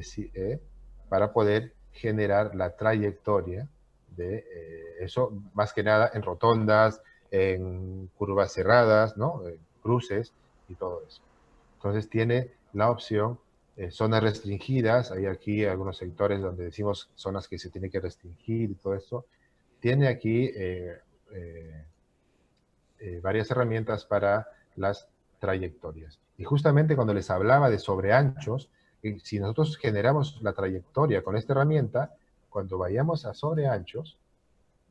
para poder generar la trayectoria de eso, más que nada en rotondas, en curvas cerradas, ¿no? Cruces y todo eso. Entonces tiene la opción, zonas restringidas, hay aquí algunos sectores donde decimos zonas que se tiene que restringir y todo eso. Tiene aquí varias herramientas para las trayectorias. Y justamente cuando les hablaba de sobreanchos, si nosotros generamos la trayectoria con esta herramienta, cuando vayamos a sobreanchos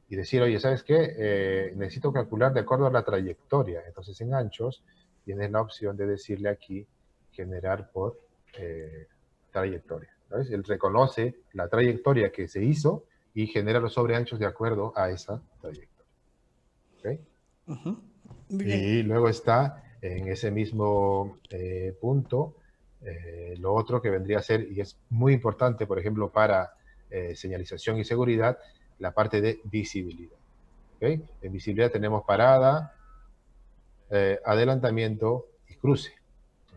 y decir, oye, ¿sabes qué? Necesito calcular de acuerdo a la trayectoria. Entonces en anchos tienes la opción de decirle aquí, generar por trayectoria. ¿sabes? Él reconoce la trayectoria que se hizo y genera los sobreanchos de acuerdo a esa trayectoria. ¿Okay? Ujú. Muy bien. Y luego está en ese mismo punto lo otro que vendría a ser, y es muy importante, por ejemplo, para señalización y seguridad, la parte de visibilidad. ¿Okay? En visibilidad tenemos parada, adelantamiento y cruce.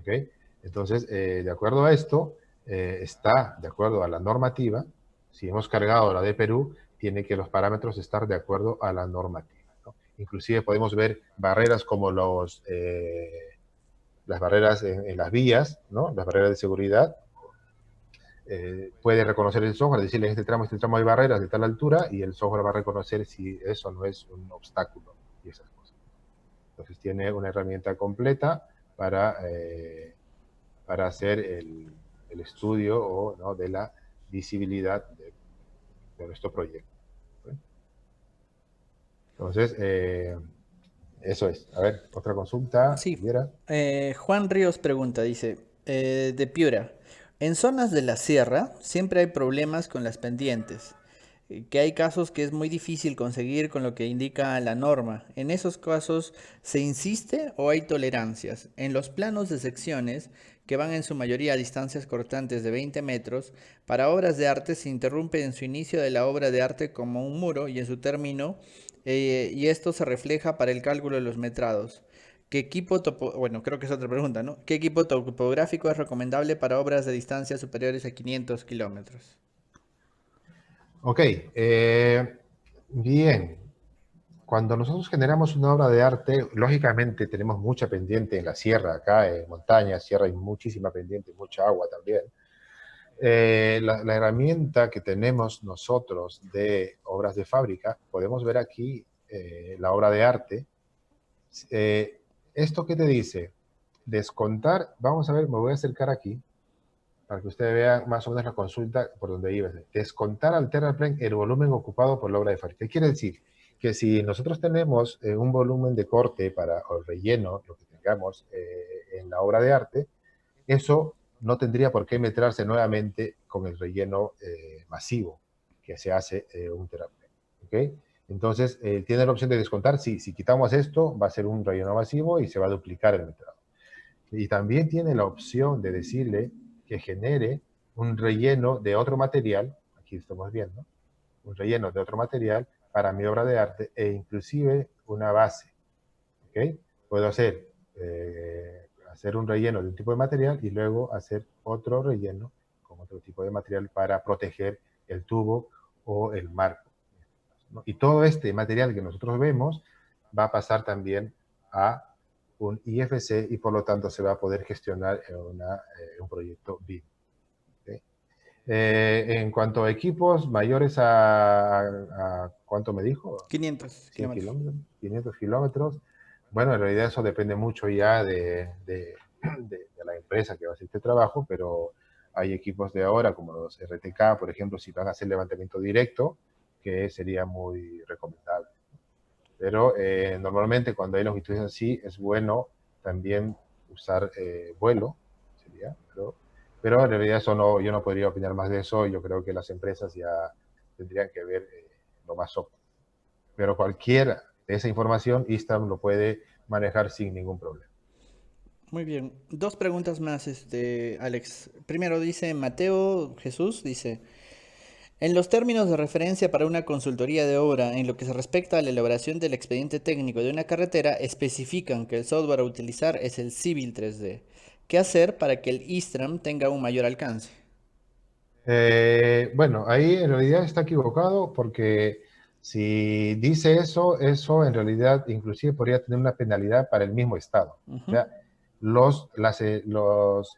¿Okay? Entonces, de acuerdo a esto, está de acuerdo a la normativa. Si hemos cargado la de Perú, tiene que los parámetros estar de acuerdo a la normativa, ¿no? Inclusive podemos ver barreras como las barreras en las vías, ¿no? Las barreras de seguridad. Puede reconocer el software, decirle en este tramo hay barreras de tal altura, y el software va a reconocer si eso no es un obstáculo y esas cosas. Entonces tiene una herramienta completa para hacer el estudio o, ¿no?, de la visibilidad de nuestro proyecto. ¿Sí? Entonces, eso es. A ver, otra consulta, si Sí, hubiera. Juan Ríos pregunta, dice, de Piura, en zonas de la sierra siempre hay problemas con las pendientes, que hay casos que es muy difícil conseguir con lo que indica la norma. En esos casos, ¿se insiste o hay tolerancias? En los planos de secciones, que van en su mayoría a distancias cortantes de 20 metros, para obras de arte se interrumpe en su inicio de la obra de arte como un muro y en su término, y esto se refleja para el cálculo de los metrados. ¿Qué equipo bueno, creo que es otra pregunta, ¿no? ¿Qué equipo topográfico es recomendable para obras de distancias superiores a 500 kilómetros? Ok, bien. Cuando nosotros generamos una obra de arte, lógicamente tenemos mucha pendiente en la sierra, acá en montaña, sierra hay muchísima pendiente, mucha agua también. La herramienta que tenemos nosotros de obras de fábrica, podemos ver aquí la obra de arte. ¿Esto qué te dice? Descontar, vamos a ver, me voy a acercar aquí para que ustedes vean más o menos la consulta por donde iba. Descontar al terraplén el volumen ocupado por la obra de fábrica. ¿Qué quiere decir? Que si nosotros tenemos un volumen de corte para o relleno, lo que tengamos en la obra de arte, eso no tendría por qué metrarse nuevamente con el relleno masivo que se hace un terraplén. ¿Okay? Entonces, tiene la opción de descontar. Sí, si quitamos esto, va a ser un relleno masivo y se va a duplicar el metrado. Y también tiene la opción de decirle que genere un relleno de otro material, aquí estamos viendo, un relleno de otro material para mi obra de arte e inclusive una base. ¿Okay? Puedo hacer un relleno de un tipo de material y luego hacer otro relleno con otro tipo de material para proteger el tubo o el marco, ¿no? Y todo este material que nosotros vemos va a pasar también a un IFC y por lo tanto se va a poder gestionar en un proyecto BIM. ¿Okay? En cuanto a equipos mayores a ¿cuánto me dijo? 500 100 kilómetros. kilómetros, 500 kilómetros. Bueno, en realidad eso depende mucho ya de la empresa que va a hacer este trabajo, pero hay equipos de ahora, como los RTK, por ejemplo, si van a hacer levantamiento directo, que sería muy recomendable. Pero normalmente cuando hay longitudes así, es bueno también usar vuelo, sería, pero en realidad eso no, yo no podría opinar más de eso, yo creo que las empresas ya tendrían que ver lo más óptimo. Pero cualquiera de esa información, Istam lo puede manejar sin ningún problema. Muy bien. Dos preguntas más, Alex. Primero dice Mateo Jesús, dice, en los términos de referencia para una consultoría de obra, en lo que se respecta a la elaboración del expediente técnico de una carretera, especifican que el software a utilizar es el Civil 3D. ¿Qué hacer para que el ISTRAM tenga un mayor alcance? Bueno, ahí en realidad está equivocado porque si dice eso, eso en realidad inclusive podría tener una penalidad para el mismo Estado. O Ujú. sea,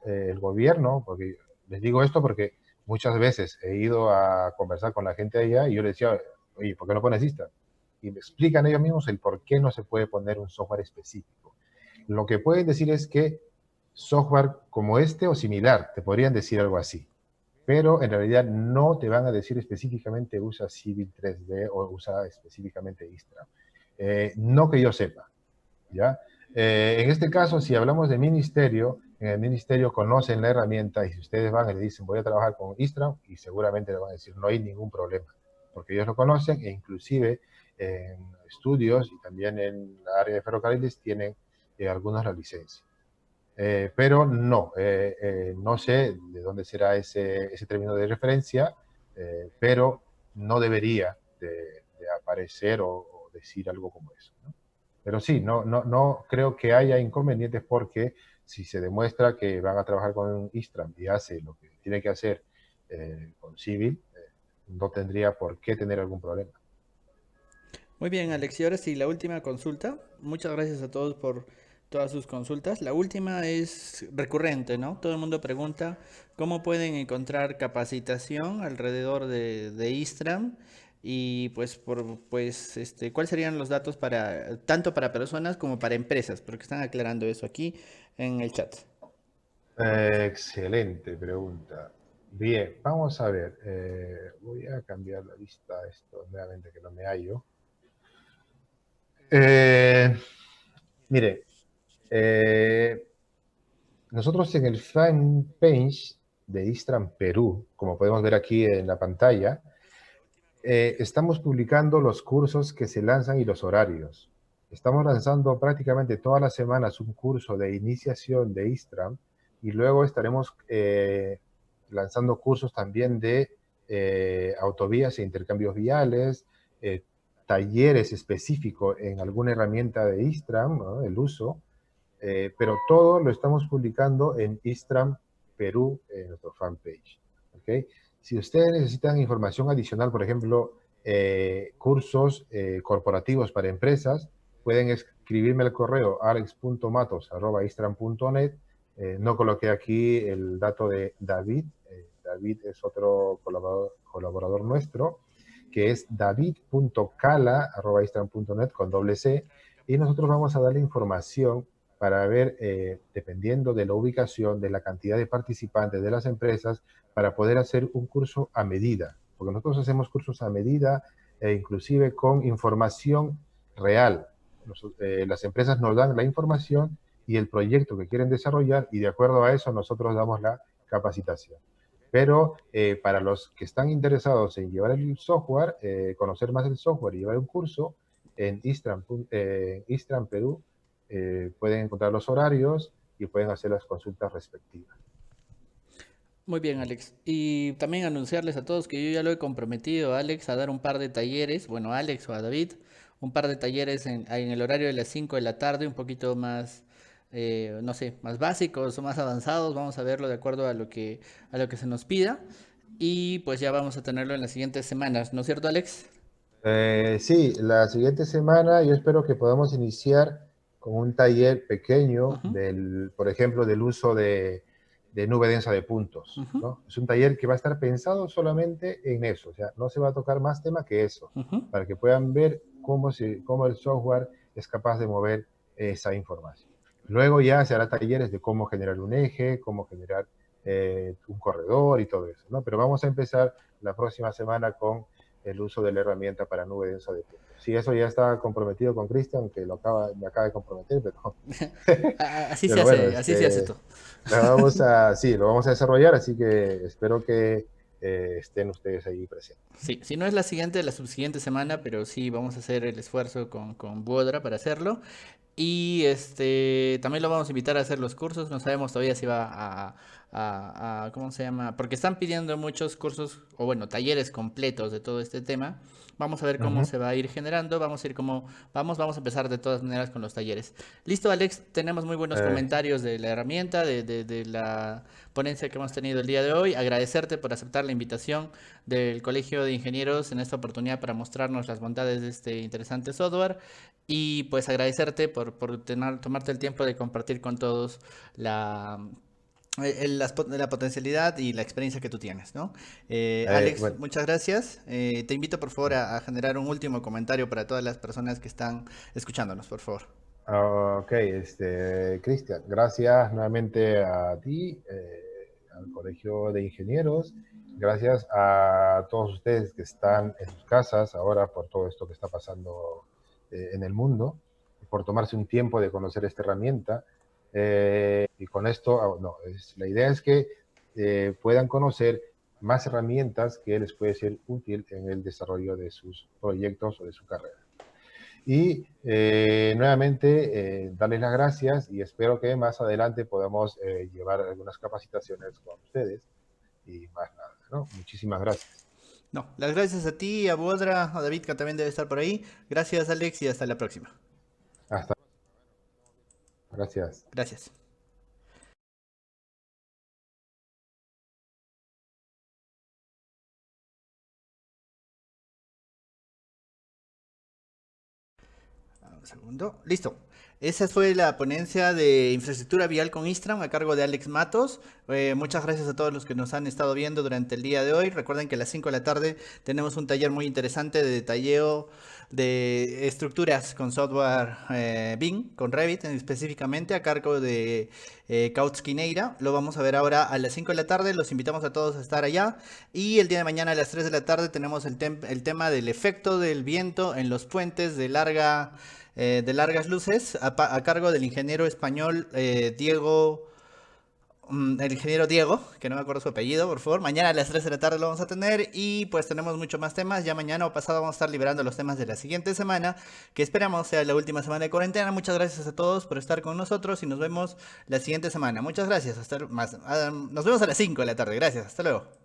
el gobierno, porque les digo esto porque muchas veces he ido a conversar con la gente allá y yo les decía, oye, ¿por qué no pones ISTA? Y me explican ellos mismos el por qué no se puede poner un software específico. Lo que pueden decir es que software como este o similar, te podrían decir algo así, pero en realidad no te van a decir específicamente usa Civil 3D o usa específicamente Istra. No que yo sepa, ¿ya? En este caso, si hablamos de ministerio, en el ministerio conocen la herramienta y si ustedes van y le dicen voy a trabajar con Istram y seguramente le van a decir no hay ningún problema, porque ellos lo conocen e inclusive en estudios y también en la área de ferrocarriles tienen algunos la licencia. Pero no, no sé de dónde será ese término de referencia, pero no debería de aparecer o decir algo como eso, ¿no? Pero sí, no creo que haya inconvenientes porque si se demuestra que van a trabajar con Istram y hace lo que tiene que hacer con Civil, no tendría por qué tener algún problema. Muy bien, Alex. Y ahora sí, la última consulta. Muchas gracias a todos por todas sus consultas. La última es recurrente, ¿no? Todo el mundo pregunta cómo pueden encontrar capacitación alrededor de Istram y ¿cuáles serían los datos para tanto para personas como para empresas? Porque están aclarando eso aquí en el chat. Excelente pregunta. Bien, vamos a ver. Voy a cambiar la vista a esto nuevamente que no me hallo. Mire, nosotros en el fanpage de Istram Perú, como podemos ver aquí en la pantalla, estamos publicando los cursos que se lanzan y los horarios. Estamos lanzando prácticamente todas las semanas un curso de iniciación de Istram y luego estaremos lanzando cursos también de autovías e intercambios viales, talleres específicos en alguna herramienta de Istram, ¿no? El uso, pero todo lo estamos publicando en Istram Perú, en nuestro fanpage. ¿Okay? Si ustedes necesitan información adicional, por ejemplo, cursos corporativos para empresas, pueden escribirme al correo alex.matos@istram.net. No coloqué aquí el dato de David. David es otro colaborador nuestro, que es david.cala@istram.net con doble C. Y nosotros vamos a darle información para ver, dependiendo de la ubicación, de la cantidad de participantes de las empresas, para poder hacer un curso a medida. Porque nosotros hacemos cursos a medida e inclusive con información real. Las empresas nos dan la información y el proyecto que quieren desarrollar y de acuerdo a eso nosotros damos la capacitación. Pero para los que están interesados en llevar el software, conocer más el software y llevar un curso en Istram Perú, pueden encontrar los horarios y pueden hacer las consultas respectivas. Muy bien, Alex. Y también anunciarles a todos que yo ya lo he comprometido, Alex, a dar un par de talleres, bueno, Alex o a David, un par de talleres en el horario de las 5 de la tarde, un poquito más, no sé, más básicos o más avanzados, vamos a verlo de acuerdo a lo que se nos pida. Y pues ya vamos a tenerlo en las siguientes semanas, ¿no es cierto, Alex? Sí, la siguiente semana yo espero que podamos iniciar con un taller pequeño Ujú, por ejemplo, del uso de nube densa de puntos, ujú, ¿no? Es un taller que va a estar pensado solamente en eso, o sea, no se va a tocar más tema que eso, ujú. para que puedan ver cómo el software es capaz de mover esa información. Luego ya se hará talleres de cómo generar un eje, cómo generar un corredor y todo eso, ¿no? Pero vamos a empezar la próxima semana con el uso de la herramienta para nube densa de puntos. Sí, eso ya está comprometido con Cristian, que me acaba de comprometer, pero, Así se pero bueno, hace, así se hace todo. sí, lo vamos a desarrollar, así que espero que estén ustedes ahí presentes. Sí, si no es la siguiente, la subsiguiente semana, pero sí vamos a hacer el esfuerzo con Buodra para hacerlo. Y también lo vamos a invitar a hacer los cursos. No sabemos todavía si va ¿cómo se llama? Porque están pidiendo muchos cursos, o bueno, talleres completos de todo este tema. Vamos a ver cómo Ujú. se va a ir generando. Vamos a ir como vamos a empezar de todas maneras con los talleres. Listo, Alex, tenemos muy buenos Eh, comentarios de la herramienta, de la ponencia que hemos tenido el día de hoy. Agradecerte por aceptar la invitación del Colegio de Ingenieros en esta oportunidad para mostrarnos las bondades de este interesante software. Y pues agradecerte por tomarte el tiempo de compartir con todos la potencialidad y la experiencia que tú tienes, ¿no? Alex, bueno, muchas gracias. Te invito por favor a generar un último comentario para todas las personas que están escuchándonos, por favor. ok, Cristian, gracias nuevamente a ti, al Colegio de Ingenieros, gracias a todos ustedes que están en sus casas ahora por todo esto que está pasando en el mundo, por tomarse un tiempo de conocer esta herramienta. Y con esto, no, la idea es que puedan conocer más herramientas que les puede ser útil en el desarrollo de sus proyectos o de su carrera. Y nuevamente, darles las gracias y espero que más adelante podamos llevar algunas capacitaciones con ustedes y más nada, ¿no? Muchísimas gracias. No, las gracias a ti, a Bodra, a David, que también debe estar por ahí. Gracias, Alex, y hasta la próxima. Hasta. Gracias. Gracias. Un segundo. Listo. Esa fue la ponencia de infraestructura vial con Istram a cargo de Alex Matos. Muchas gracias a todos los que nos han estado viendo durante el día de hoy. Recuerden que a las 5 de la tarde tenemos un taller muy interesante de detalleo de estructuras con software BIM, con Revit específicamente, a cargo de Kautsky Neira. Lo vamos a ver ahora a las 5 de la tarde. Los invitamos a todos a estar allá. Y el día de mañana a las 3 de la tarde tenemos el tema del efecto del viento en los puentes de largas luces a cargo del ingeniero español Diego, el ingeniero Diego, que no me acuerdo su apellido, por favor. Mañana a las 3 de la tarde lo vamos a tener y pues tenemos mucho más temas. Ya mañana o pasado vamos a estar liberando los temas de la siguiente semana, que esperamos sea la última semana de cuarentena. Muchas gracias a todos por estar con nosotros y nos vemos la siguiente semana. Muchas gracias. Nos vemos a las 5 de la tarde. Gracias. Hasta luego.